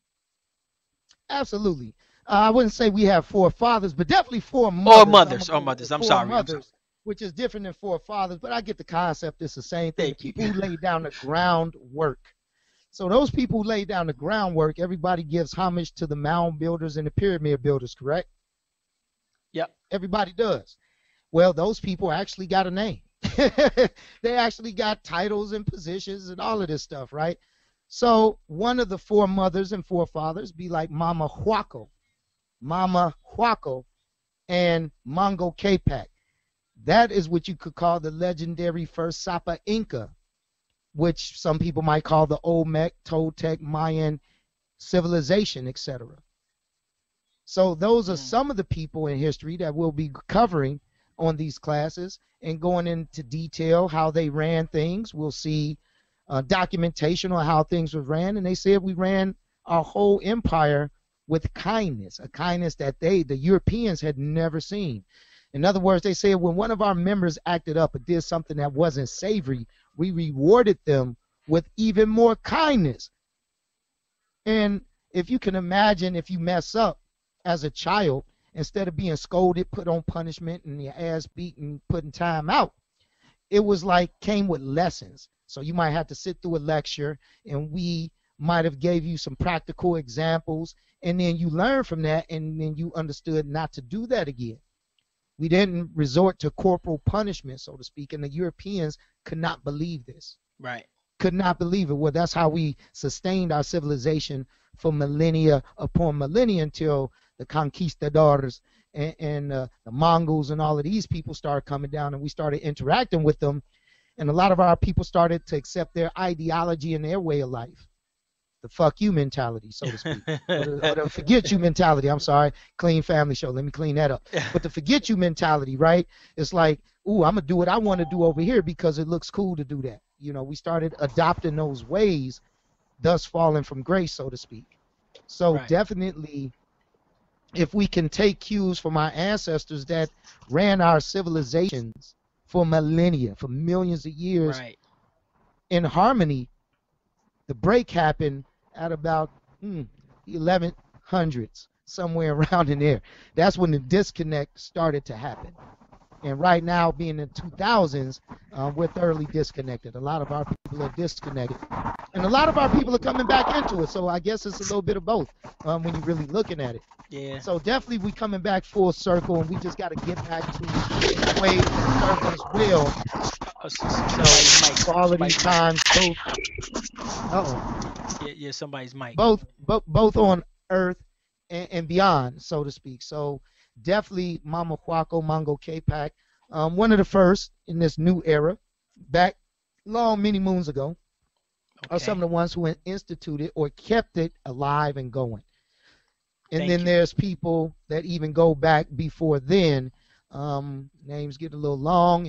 B: Absolutely. I wouldn't say we have four fathers, but definitely four
A: Or
B: mothers. I'm
A: mothers,
B: gonna
A: or
B: go with the
A: mothers. I'm
B: four
A: sorry. I'm sorry.
B: mothers, which is different than four fathers, but I get the concept. It's the same thing. The
A: Thank you.
B: people who lay down the groundwork. So those people who lay down the groundwork, everybody gives homage to the mound builders and the pyramid builders, correct?
A: Yep.
B: Everybody does. Well, those people actually got a name. They actually got titles and positions and all of this stuff, right? So one of the four mothers and forefathers be like Mama Huaco, and Mongo Capac. That is what you could call the legendary first Sapa Inca, which some people might call the Olmec, Toltec, Mayan civilization, etc. So those are some of the people in history that we'll be covering on these classes and going into detail how they ran things. We'll see documentation on how things were ran, and they said we ran our whole empire with kindness, a kindness that the Europeans had never seen. In other words, they said when one of our members acted up or did something that wasn't savory, we rewarded them with even more kindness. And if you can imagine, if you mess up as a child, instead of being scolded, put on punishment, and your ass beaten, put in time out, it was like came with lessons. So you might have to sit through a lecture, and we might have gave you some practical examples, and then you learn from that, and then you understood not to do that again. We didn't resort to corporal punishment, so to speak, and the Europeans could not believe this.
A: Right.
B: Could not believe it. Well, that's how we sustained our civilization for millennia upon millennia until the conquistadors and the Mongols and all of these people started coming down, and we started interacting with them, and a lot of our people started to accept their ideology and their way of life. The fuck you mentality, so to speak. or the forget you mentality. I'm sorry. Clean family show. Let me clean that up. But the forget you mentality, right? It's like, ooh, I'm going to do what I want to do over here because it looks cool to do that. We started adopting those ways, thus falling from grace, so to speak. So
A: Right.
B: definitely, if we can take cues from our ancestors that ran our civilizations for millennia, for millions of years
A: Right.
B: in harmony. The break happened at about 1100s, somewhere around in there. That's when the disconnect started to happen. And right now, being in the 2000s, we're thoroughly disconnected. A lot of our people are disconnected. And a lot of our people are coming back into it. So I guess it's a little bit of both when you're really looking at it.
A: Yeah.
B: So definitely we coming back full circle, and we just got to get back to ways that serve us well.
A: Somebody's mic.
B: For all of these
A: Somebody's mic.
B: times, both
A: Yeah, yeah, somebody's mic.
B: both on Earth and beyond, so to speak. So definitely Mama Huaco Mongo K-Pac, one of the first in this new era, back long many moons ago, are some
A: Okay.
B: of the ones who instituted or kept it alive and going. And
A: Thank
B: then
A: you.
B: there's people that even go back before then. Names get a little long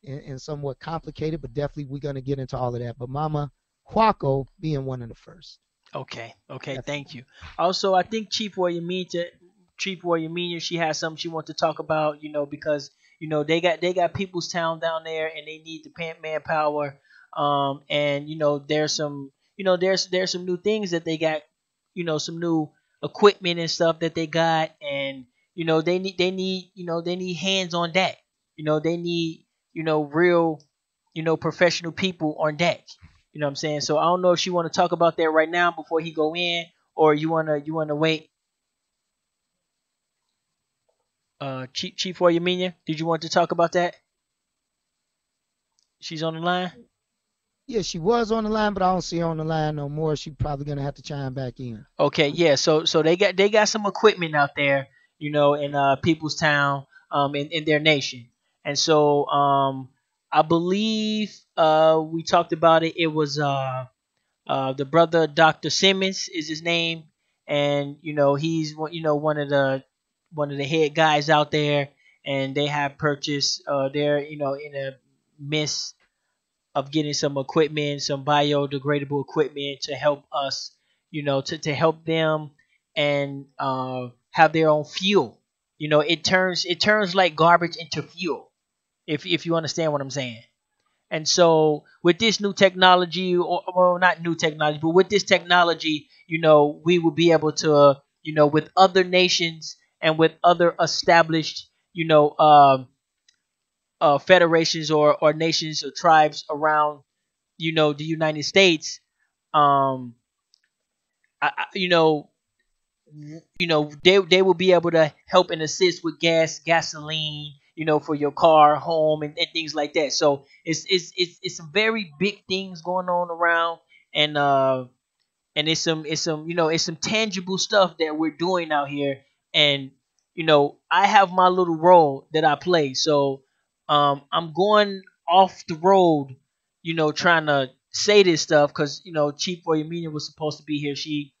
B: and somewhat complicated, but definitely we're going to get into all of that. But Mama Huaco being one of the first.
A: Okay. Okay. Thank
B: Definitely.
A: you. Also, I think Chief Warrior Meania, she has something she wants to talk about. Because they got People's Town down there, and they need the manpower. And there's some there's some new things that they got. Some new equipment and stuff that they got, and they need hands on deck. They need real professional people on deck. You know what I'm saying? So I don't know if you want to talk about that right now before he go in, or you wanna wait. Chief Oyeminia, did you want to talk about that? She's on the line.
B: Yeah, she was on the line, but I don't see her on the line no more. She probably gonna have to chime back in.
A: Okay, yeah. So they got some equipment out there, in People's Town, in their nation, and so I believe we talked about it. It was the brother Dr. Simmons is his name, and he's one of the head guys out there, and they have purchased they're in a midst of getting some equipment, some biodegradable equipment to help us, to help them and have their own fuel. It turns like garbage into fuel, if you understand what I'm saying. And so with this new technology, or well, not new technology, but with this technology, we will be able to, with other nations and with other established, federations or nations or tribes around, the United States. Um, you know, they will be able to help and assist with gasoline, for your car, home, and things like that. So it's some very big things going on around, and it's some tangible stuff that we're doing out here. And I have my little role that I play. So I'm going off the road, trying to say this stuff because Chief Oyemina was supposed to be here. She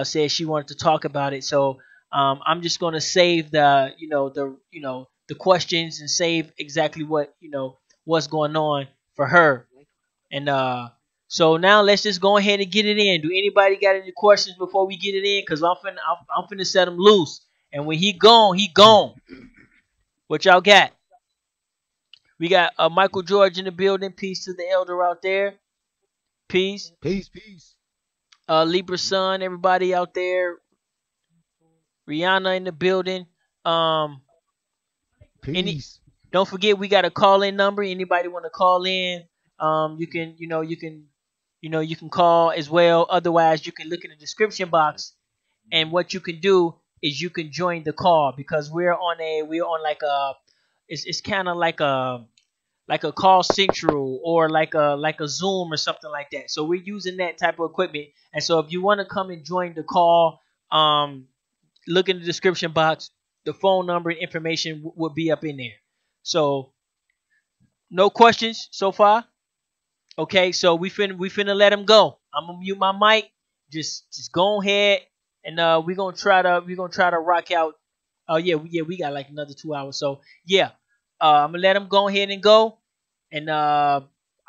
A: said she wanted to talk about it. So I'm just going to save the questions, and save exactly what's going on for her. And so now let's just go ahead and get it in. Do anybody got any questions before we get it in? Cause I'm finna set him loose. And when he gone, he gone. What y'all got? We got Michael George in the building. Peace to the elder out there. Peace.
B: Peace, peace,
A: Libra Sun, everybody out there. Rihanna in the building. Um, any
B: peace.
A: Don't forget we got a call in number. Anybody want to call in? You can call as well. Otherwise, you can look in the description box, and what you can do is you can join the call, because we're on like a it's kind of like a call central, or like a Zoom or something like that. So we're using that type of equipment. And so if you want to come and join the call, look in the description box. The phone number and information will be up in there. So no questions so far. Okay, so we finna let him go. I'm gonna mute my mic. Just go ahead, and we're gonna try to rock out. Oh yeah, we got like another 2 hours. So yeah, I'm gonna let him go ahead and go, and I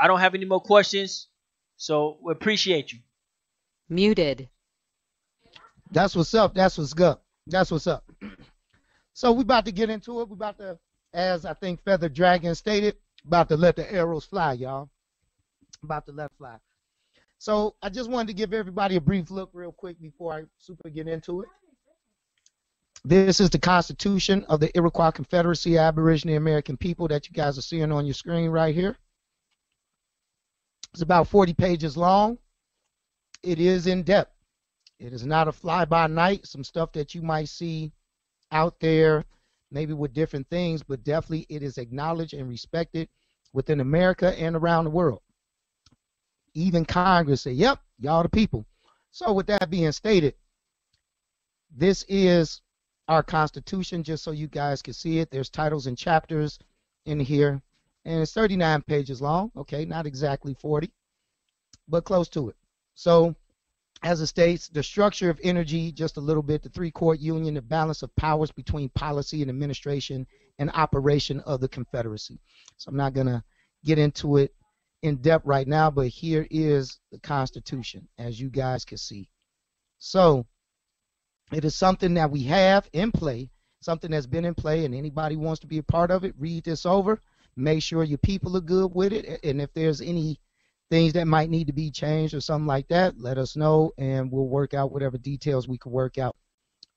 A: don't have any more questions. So we appreciate you.
C: Muted.
B: That's what's up. That's what's up. That's what's up. So we about to get into it. We about to, as I think Feather Dragon stated, About to let the arrows fly, y'all. About to let fly. So I just wanted to give everybody a brief look real quick before I super get into it. This is the Constitution of the Iroquois Confederacy Aboriginal American people that you guys are seeing on your screen right here. It's about 40 pages long. It is in depth. It is not a fly-by-night, some stuff that you might see out there, maybe with different things, but definitely it is acknowledged and respected within America and around the world. Even Congress say, yep, y'all the people. So with that being stated, this is our Constitution, just so you guys can see it. There's titles and chapters in here, and it's 39 pages long. Okay, not exactly 40, but close to it. So as it states, the structure of energy, just a little bit, the three-court union, the balance of powers between policy and administration and operation of the Confederacy. So I'm not going to get into it in depth right now, but here is the Constitution, as you guys can see. So it is something that we have in play, something that's been in play, and anybody wants to be a part of it, read this over. Make sure your people are good with it, and if there's any things that might need to be changed or something like that, let us know, and we'll work out whatever details we can work out.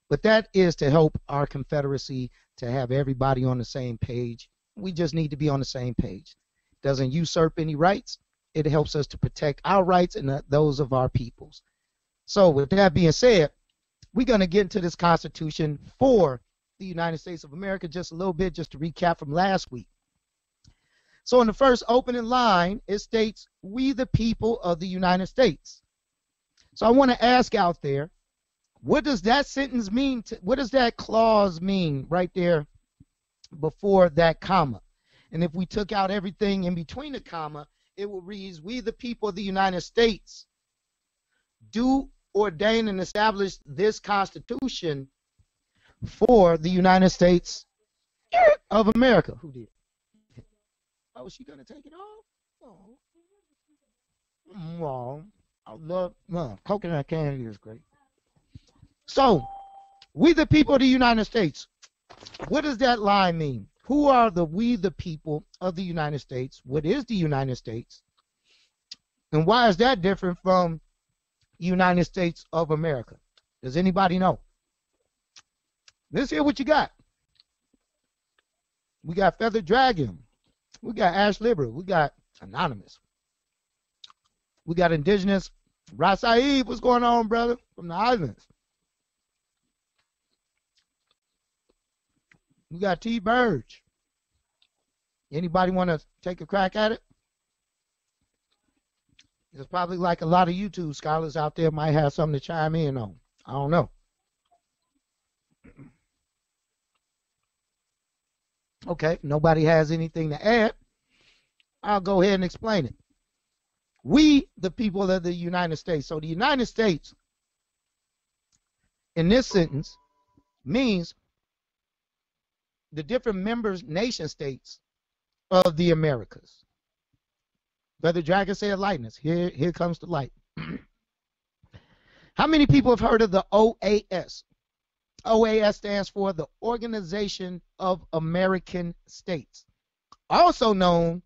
B: But that is to help our Confederacy to have everybody on the same page. We just need to be on the same page. It doesn't usurp any rights. It helps us to protect our rights and those of our peoples. So with that being said, we're going to get into this Constitution for the United States of America just a little bit, just to recap from last week. So in the first opening line, it states, "We the people of the United States." So I want to ask out there, what does that sentence mean? What does that clause mean right there before that comma? And if we took out everything in between the comma, it will read, "We the people of the United States do ordain and establish this Constitution for the United States of America." Who did? Oh, is she gonna take it off? Oh, I love coconut candy is great. So, we the people of the United States. What does that line mean? Who are the we the people of the United States? What is the United States? And why is that different from United States of America? Does anybody know? Let's hear what you got. We got Feather Dragon. We got Ash Libra. We got Anonymous. We got Indigenous. Rasaib, what's going on, brother? From the islands. We got T. Burge. Anybody want to take a crack at it? There's probably like a lot of YouTube scholars out there might have something to chime in on. I don't know. Okay, nobody has anything to add. I'll go ahead and explain it. We, the people of the United States. So the United States, in this sentence, means the different members, nation states of the Americas. Brother Dragon said lightness. Here comes the light. How many people have heard of the OAS? OAS stands for the Organization of American States, also known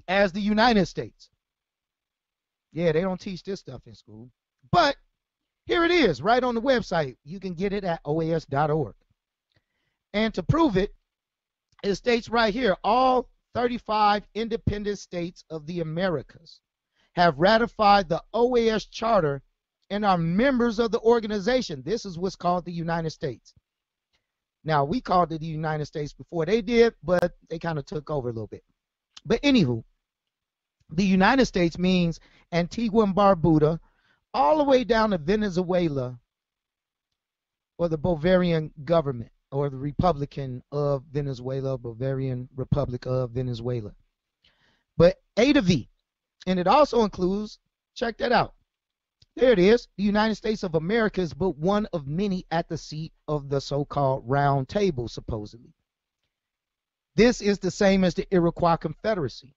B: as the United States. Yeah, they don't teach this stuff in school, but here it is right on the website. You can get it at oas.org. And to prove it, it states right here, all 35 independent states of the Americas have ratified the OAS Charter and are members of the organization. This is what's called the United States. Now, we called it the United States before they did, but they kind of took over a little bit. But anywho, the United States means Antigua and Barbuda, all the way down to Venezuela, or the Bolivarian government, or the Republican of Venezuela, Bolivarian Republic of Venezuela. But A to V. And it also includes, check that out. There it is. The United States of America is but one of many at the seat of the so-called round table, supposedly. This is the same as the Iroquois Confederacy.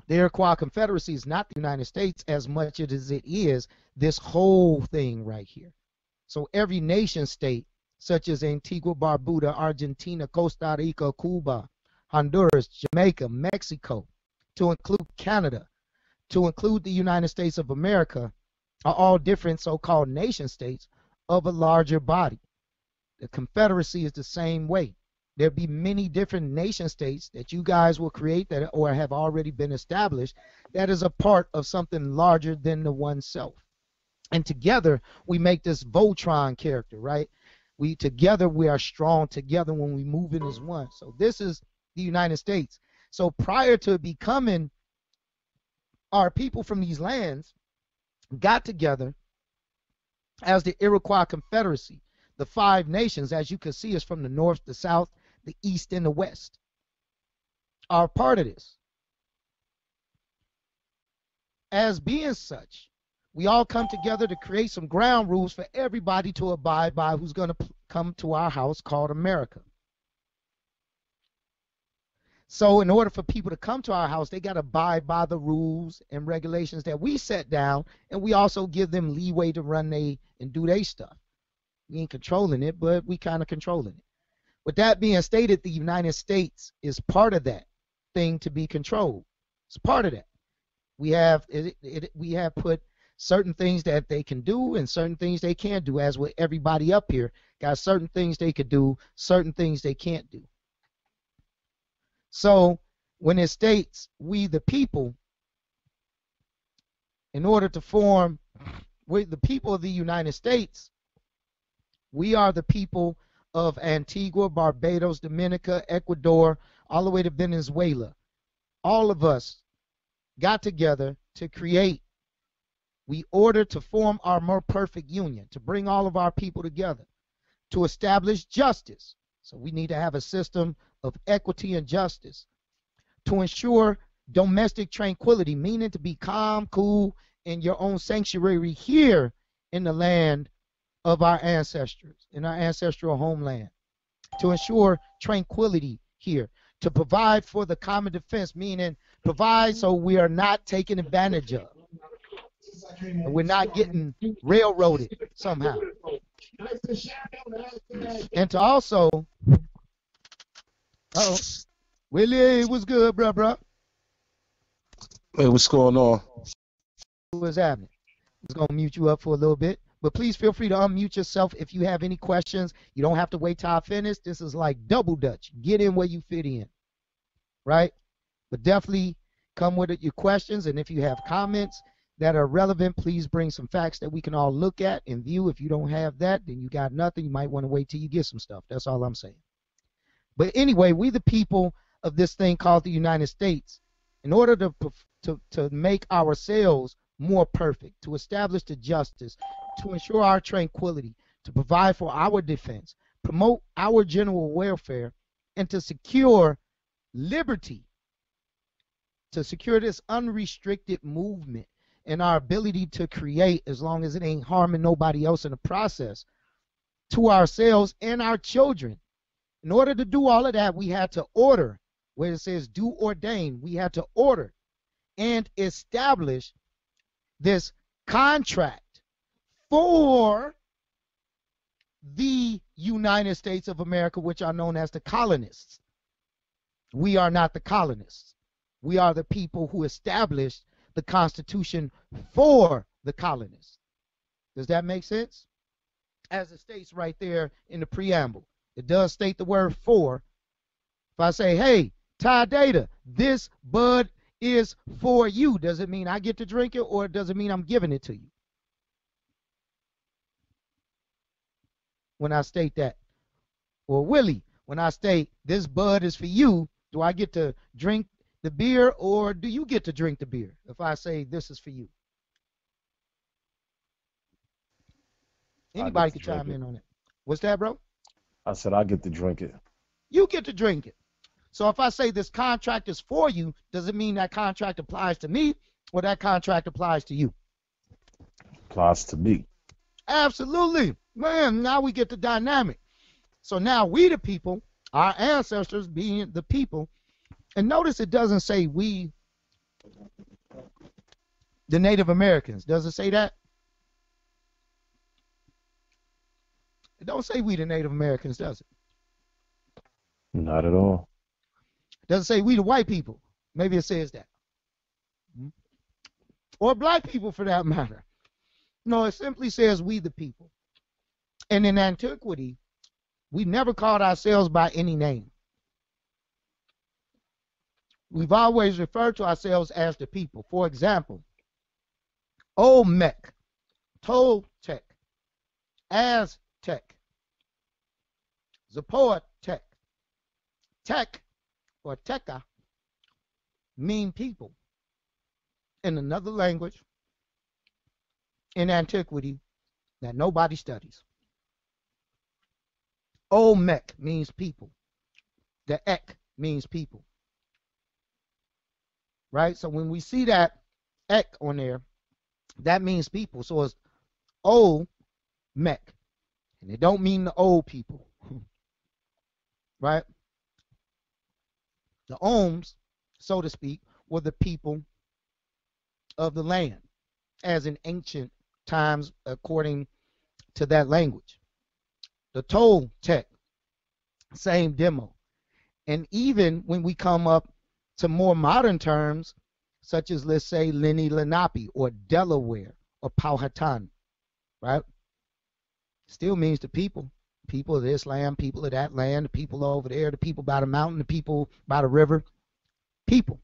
B: The Iroquois Confederacy is not the United States as much as it is this whole thing right here. So every nation state, such as Antigua, Barbuda, Argentina, Costa Rica, Cuba, Honduras, Jamaica, Mexico, to include Canada, to include the United States of America, are all different so-called nation states of a larger body. The Confederacy is the same way. There'll be many different nation states that you guys will create that or have already been established that is a part of something larger than the oneself. And together we make this Voltron character, right? Together we are strong together when we move in as one. So this is the United States. So prior to becoming, our people from these lands got together as the Iroquois Confederacy. The 5 nations, as you can see, is from the north, the south, the east, and the west, are part of this. As being such, we all come together to create some ground rules for everybody to abide by who's going to come to our house called America. So in order for people to come to our house, they got to abide by the rules and regulations that we set down, and we also give them leeway to run and do their stuff. We ain't controlling it, but we kind of controlling it. With that being stated, the United States is part of that thing to be controlled. It's part of that. We have put certain things that they can do and certain things they can't do, as with everybody up here. Got certain things they could do, certain things they can't do. So when it states we the people, in order to form with the people of the United States, we are the people of Antigua, Barbados, Dominica, Ecuador, all the way to Venezuela. All of us got together to create, we ordered to form our more perfect union, to bring all of our people together, to establish justice. So we need to have a system of equity and justice, to ensure domestic tranquility, meaning to be calm, cool, in your own sanctuary here in the land of our ancestors, in our ancestral homeland, to ensure tranquility here, to provide for the common defense, meaning provide so we are not taken advantage of, and we're not getting railroaded somehow. And to also, Willie, what's good, bruh?
D: Hey, what's going on?
B: What's happening? I was going to mute you up for a little bit, but please feel free to unmute yourself if you have any questions. You don't have to wait till I finish. This is like double dutch. Get in where you fit in, right? But definitely come with your questions, and if you have comments that are relevant, please bring some facts that we can all look at and view. If you don't have that, then you got nothing. You might want to wait till you get some stuff. That's all I'm saying. But anyway, we the people of this thing called the United States, in order to make ourselves more perfect, to establish the justice, to ensure our tranquility, to provide for our defense, promote our general welfare, and to secure liberty, to secure this unrestricted movement and our ability to create, as long as it ain't harming nobody else in the process, to ourselves and our children. In order to do all of that, we had to order, where it says do ordain, we had to order and establish this contract for the United States of America, which are known as the colonists. We are not the colonists. We are the people who established the Constitution for the colonists. Does that make sense? As it states right there in the preamble, it does state the word for. If I say, hey, Ty Data, this bud is for you, does it mean I get to drink it, or does it mean I'm giving it to you? When I state that. Or Willie, when I state this bud is for you, do I get to drink the beer, or do you get to drink the beer if I say this is for you? Anybody can chime in on it. What's that, bro?
D: I said I get to drink it.
B: You get to drink it. So if I say this contract is for you, does it mean that contract applies to me, or that contract applies to you?
D: Applies to me.
B: Absolutely. Man, now we get the dynamic. So now we the people, our ancestors being the people, and notice it doesn't say we, the Native Americans. Does it say that? It don't say we the Native Americans, does it?
D: Not at all.
B: Doesn't say we the white people. Maybe it says that. Or black people for that matter. No, it simply says we the people. And in antiquity, we never called ourselves by any name. We've always referred to ourselves as the people. For example, Olmec, Toltec, Aztec, Zapotec, Tech or Teca mean people in another language in antiquity that nobody studies. Olmec means people. The Ek means people. Right? So when we see that Ek on there, that means people. So it's Olmec. And it don't mean the old people. Right? The Ohms, so to speak, were the people of the land, as in ancient times, according to that language. The Toltec, same demo. And even when we come up to more modern terms, such as, let's say, Lenni Lenape or Delaware or Powhatan, right? Still means the people. People of this land, people of that land, the people over there, the people by the mountain, the people by the river. People.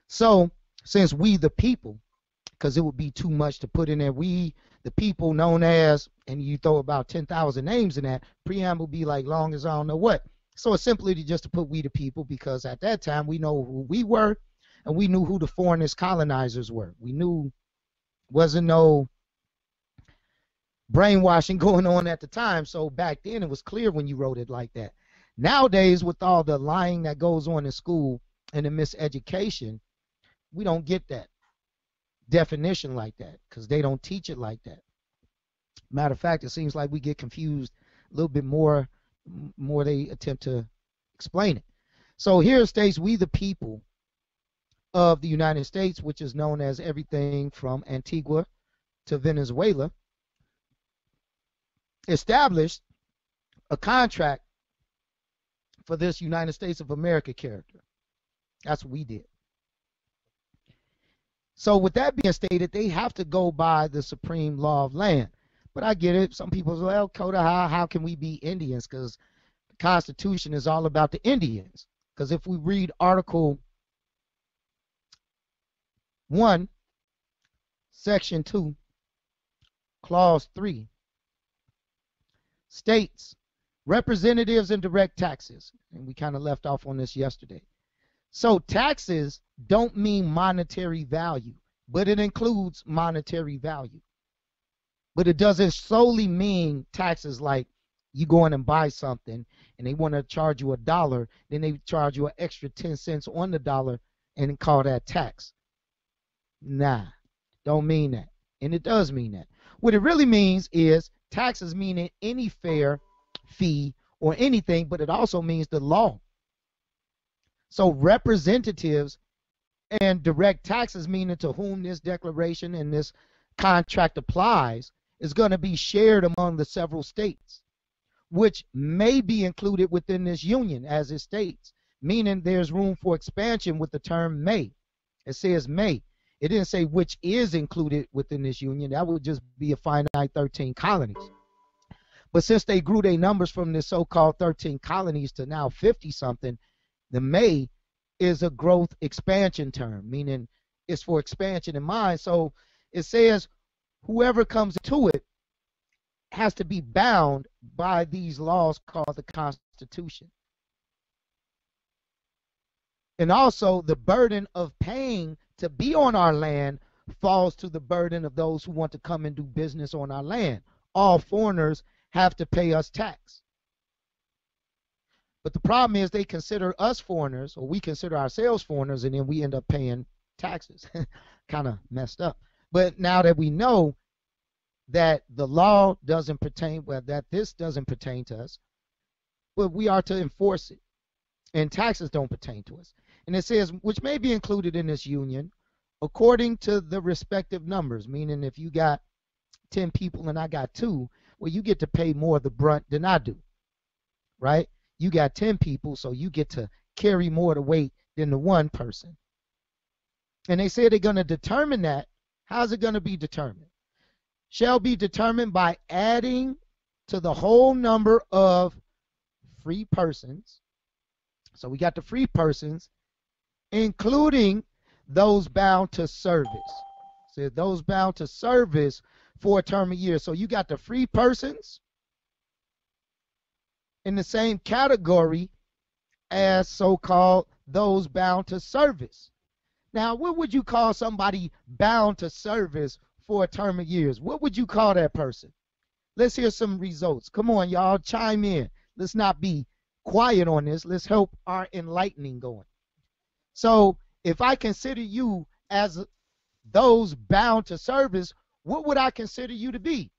B: So, since we the people, because it would be too much to put in there, we the people known as, and you throw about 10,000 names in that, preamble be like long as I don't know what. So it's simply just to put we the people, because at that time we know who we were and we knew who the foreigners colonizers were. We knew wasn't no brainwashing going on at the time. So back then it was clear when you wrote it like that. Nowadays, with all the lying that goes on in school and the miseducation, we don't get that definition like that because they don't teach it like that. Matter of fact, it seems like we get confused a little bit more they attempt to explain it. So here it states, we the people of the United States, which is known as everything from Antigua to Venezuela, established a contract for this United States of America character. That's what we did. So with that being stated, they have to go by the supreme law of land. But I get it. Some people say, well, Kota, how can we be Indians? Because the Constitution is all about the Indians. Because if we read Article 1, Section 2, Clause 3, states representatives and direct taxes. And we kind of left off on this yesterday. So taxes don't mean monetary value, but it includes monetary value. But it doesn't solely mean taxes like you go in and buy something and they want to charge you $1, then they charge you an extra 10 cents on the dollar and call that tax. Nah, don't mean that. And it does mean that. What it really means is taxes meaning any fare, fee, or anything, but it also means the law. So representatives and direct taxes, meaning to whom this declaration and this contract applies, is going to be shared among the several states, which may be included within this union as it states, meaning there's room for expansion with the term may. It says may. It didn't say which is included within this union. That would just be a finite 13 colonies. But since they grew their numbers from this so-called 13 colonies to now 50-something, the may is a growth expansion term, meaning it's for expansion in mind. So it says whoever comes to it has to be bound by these laws called the Constitution. And also the burden of paying to be on our land falls to the burden of those who want to come and do business on our land. All foreigners have to pay us tax. But the problem is they consider us foreigners, or we consider ourselves foreigners, and then we end up paying taxes. Kind of messed up. But now that we know that the law doesn't pertain, well, that this doesn't pertain to us, but we are to enforce it. And taxes don't pertain to us. And it says, which may be included in this union, according to the respective numbers, meaning if you got 10 people and I got 2, well, you get to pay more of the brunt than I do, right? You got 10 people, so you get to carry more of the weight than the one person. And they say they're going to determine that. How's it going to be determined? Shall be determined by adding to the whole number of free persons. So we got the free persons, including those bound to service. So those bound to service for a term of year. So you got the free persons in the same category as so-called those bound to service. Now, what would you call somebody bound to service for a term of years? What would you call that person? Let's hear some results. Come on, y'all, chime in. Let's not be quiet on this. Let's help our enlightening going. So if I consider you as those bound to service, what would I consider you to be?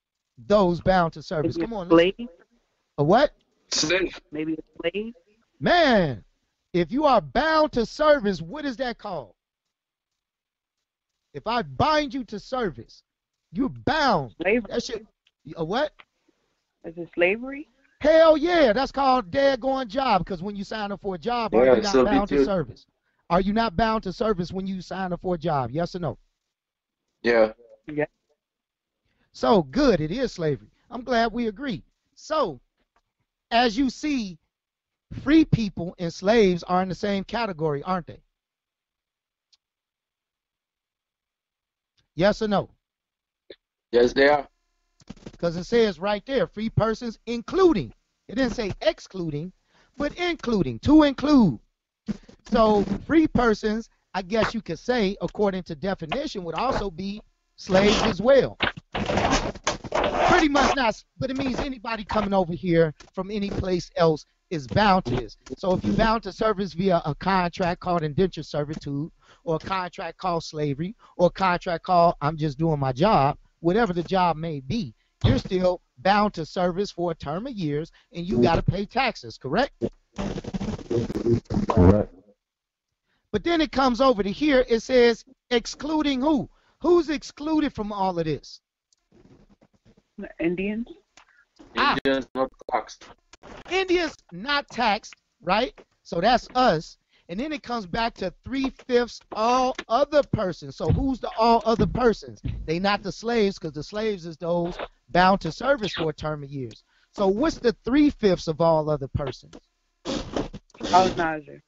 B: Those bound to service.
E: Maybe
B: Come on.
E: slave.
B: A what?
F: Slave.
E: Maybe a slave.
B: Man, if you are bound to service, what is that called? If I bind you to service, you're bound.
E: Slavery.
B: That shit. A what?
E: Is it slavery?
B: Hell yeah, that's called daggone job. Because when you sign up for a job, are you not bound to service? Are you not bound to service when you sign up for a job? Yes or no?
F: Yeah.
E: Yeah.
B: So good, it is slavery. I'm glad we agree. So, as you see, free people and slaves are in the same category, aren't they? Yes or no?
F: Yes, they are.
B: Because it says right there, free persons including. It didn't say excluding, but including, to include. So free persons, I guess you could say, according to definition, would also be slaves as well. Pretty much not, but it means anybody coming over here from any place else is bound to this. So if you're bound to service via a contract called indentured servitude, or a contract called slavery, or a contract called I'm just doing my job, whatever the job may be, you're still bound to service for a term of years, and you got to pay taxes, correct?
D: Correct.
B: But then it comes over to here, it says excluding who? Who's excluded from all of this?
E: The Indians.
F: Indians not taxed.
B: Indians not taxed, right? So that's us. And then it comes back to 3/5 all other persons. So who's the all other persons? They not the slaves, because the slaves is those bound to service for a term of years. So what's the 3/5 of all other persons?
E: Colonizer.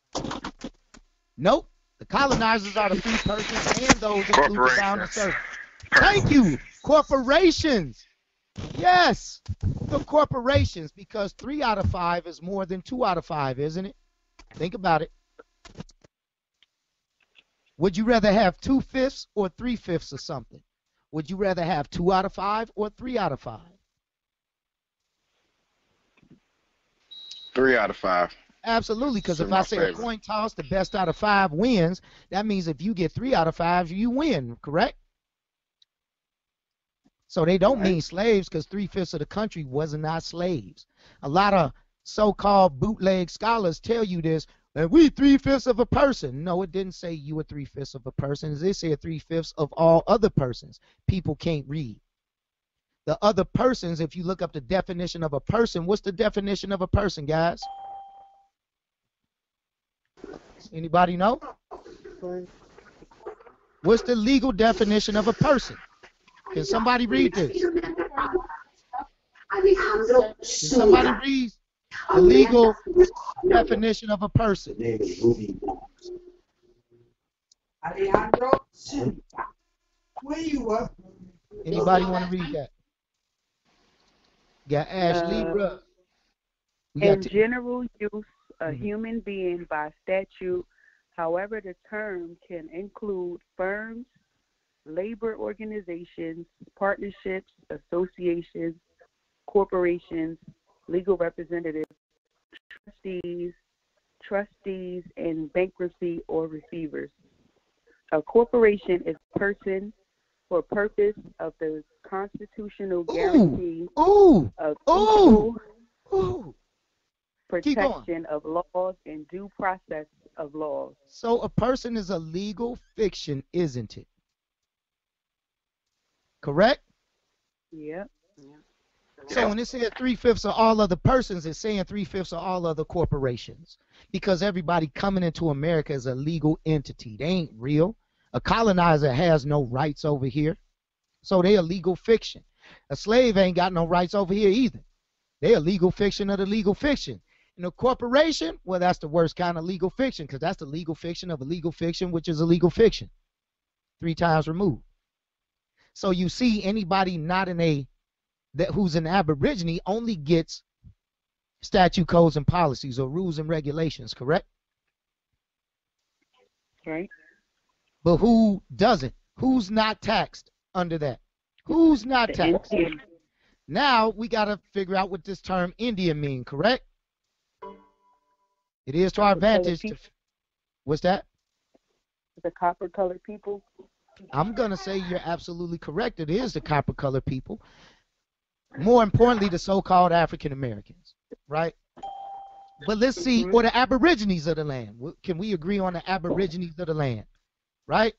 B: Nope. The colonizers are the free persons and those included bound to service. Thank you. Corporations. Yes. The corporations, because 3 out of 5 is more than 2 out of 5, isn't it? Think about it. Would you rather have 2/5 or 3/5 of something? Would you rather have 2 out of 5 or 3 out of 5?
F: 3 out of 5.
B: Absolutely, because if
F: In my
B: I say a
F: favor.
B: coin toss, the best out of 5 wins, that means if you get 3 out of 5, you win, correct? So they don't mean slaves, because 3/5 of the country was not slaves. A lot of so-called bootleg scholars tell you this, and we 3/5 of a person. No, it didn't say you were 3/5 of a person. It said 3/5 of all other persons. People can't read. The other persons, if you look up the definition of a person, what's the definition of a person, guys? Anybody know? What's the legal definition of a person? Can somebody read this? Can somebody read the legal definition of a person? Anybody want to read that? Got Ashley, bruh.
E: In general use, a human being by statute. However, the term can include firms, labor organizations, partnerships, associations, corporations, legal representatives, trustees, and bankruptcy or receivers. A corporation is a person for purpose of the constitutional guarantee of equal protection of laws and due process of laws.
B: So a person is a legal fiction, isn't it? Correct?
E: Yep.
B: So when it says 3/5 of all other persons, it's saying 3/5 of all other corporations, because everybody coming into America is a legal entity. They ain't real. A colonizer has no rights over here, so they a legal fiction. A slave ain't got no rights over here either. They a legal fiction of the legal fiction. And a corporation, well, that's the worst kind of legal fiction, because that's the legal fiction of a legal fiction, which is a legal fiction, 3 times removed. So you see, anybody not in a who's an Aborigine only gets statute codes and policies or rules and regulations, correct?
E: Right.
B: But who doesn't? Who's not taxed under that? Who's not taxed? Now we got to figure out what this term Indian mean, correct? It is to our advantage to. What's that?
E: The copper-colored people.
B: I'm going to say you're absolutely correct. It is the copper-colored people. More importantly, the so-called African Americans, right? But let's see, or the Aborigines of the land. Can we agree on the Aborigines of the land, right?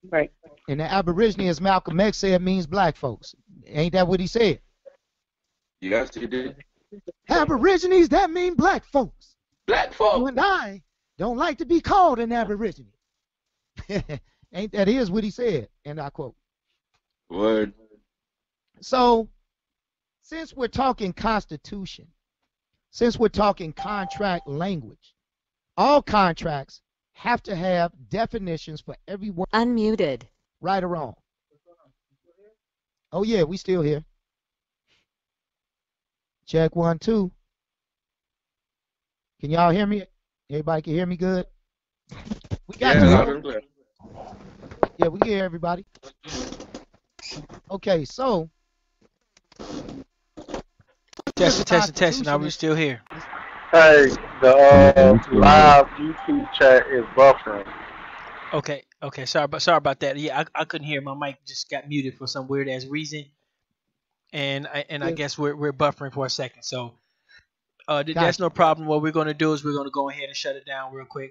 E: Right.
B: And the Aborigine, as Malcolm X said, means black folks. Ain't that what he said?
F: Yes, he did.
B: Aborigines, that mean black folks.
F: Black folk.
B: You and I don't like to be called an Aborigine. Ain't that is what he said? And I quote.
F: Word.
B: So, since we're talking constitution, since we're talking contract language, all contracts have to have definitions for every word.
C: Unmuted.
B: Right or wrong? Oh yeah, we still here. Check 1, 2. Can y'all hear me? Everybody can hear me good? We got you. Yeah, we can hear everybody. Okay, so
A: Testing. Are we still here?
G: Hey, the live YouTube chat is buffering.
A: Okay. Sorry about that. Yeah, I couldn't hear. My mic just got muted for some weird ass reason, and I guess we're buffering for a second. So that's no problem. What we're gonna do is we're gonna go ahead and shut it down real quick.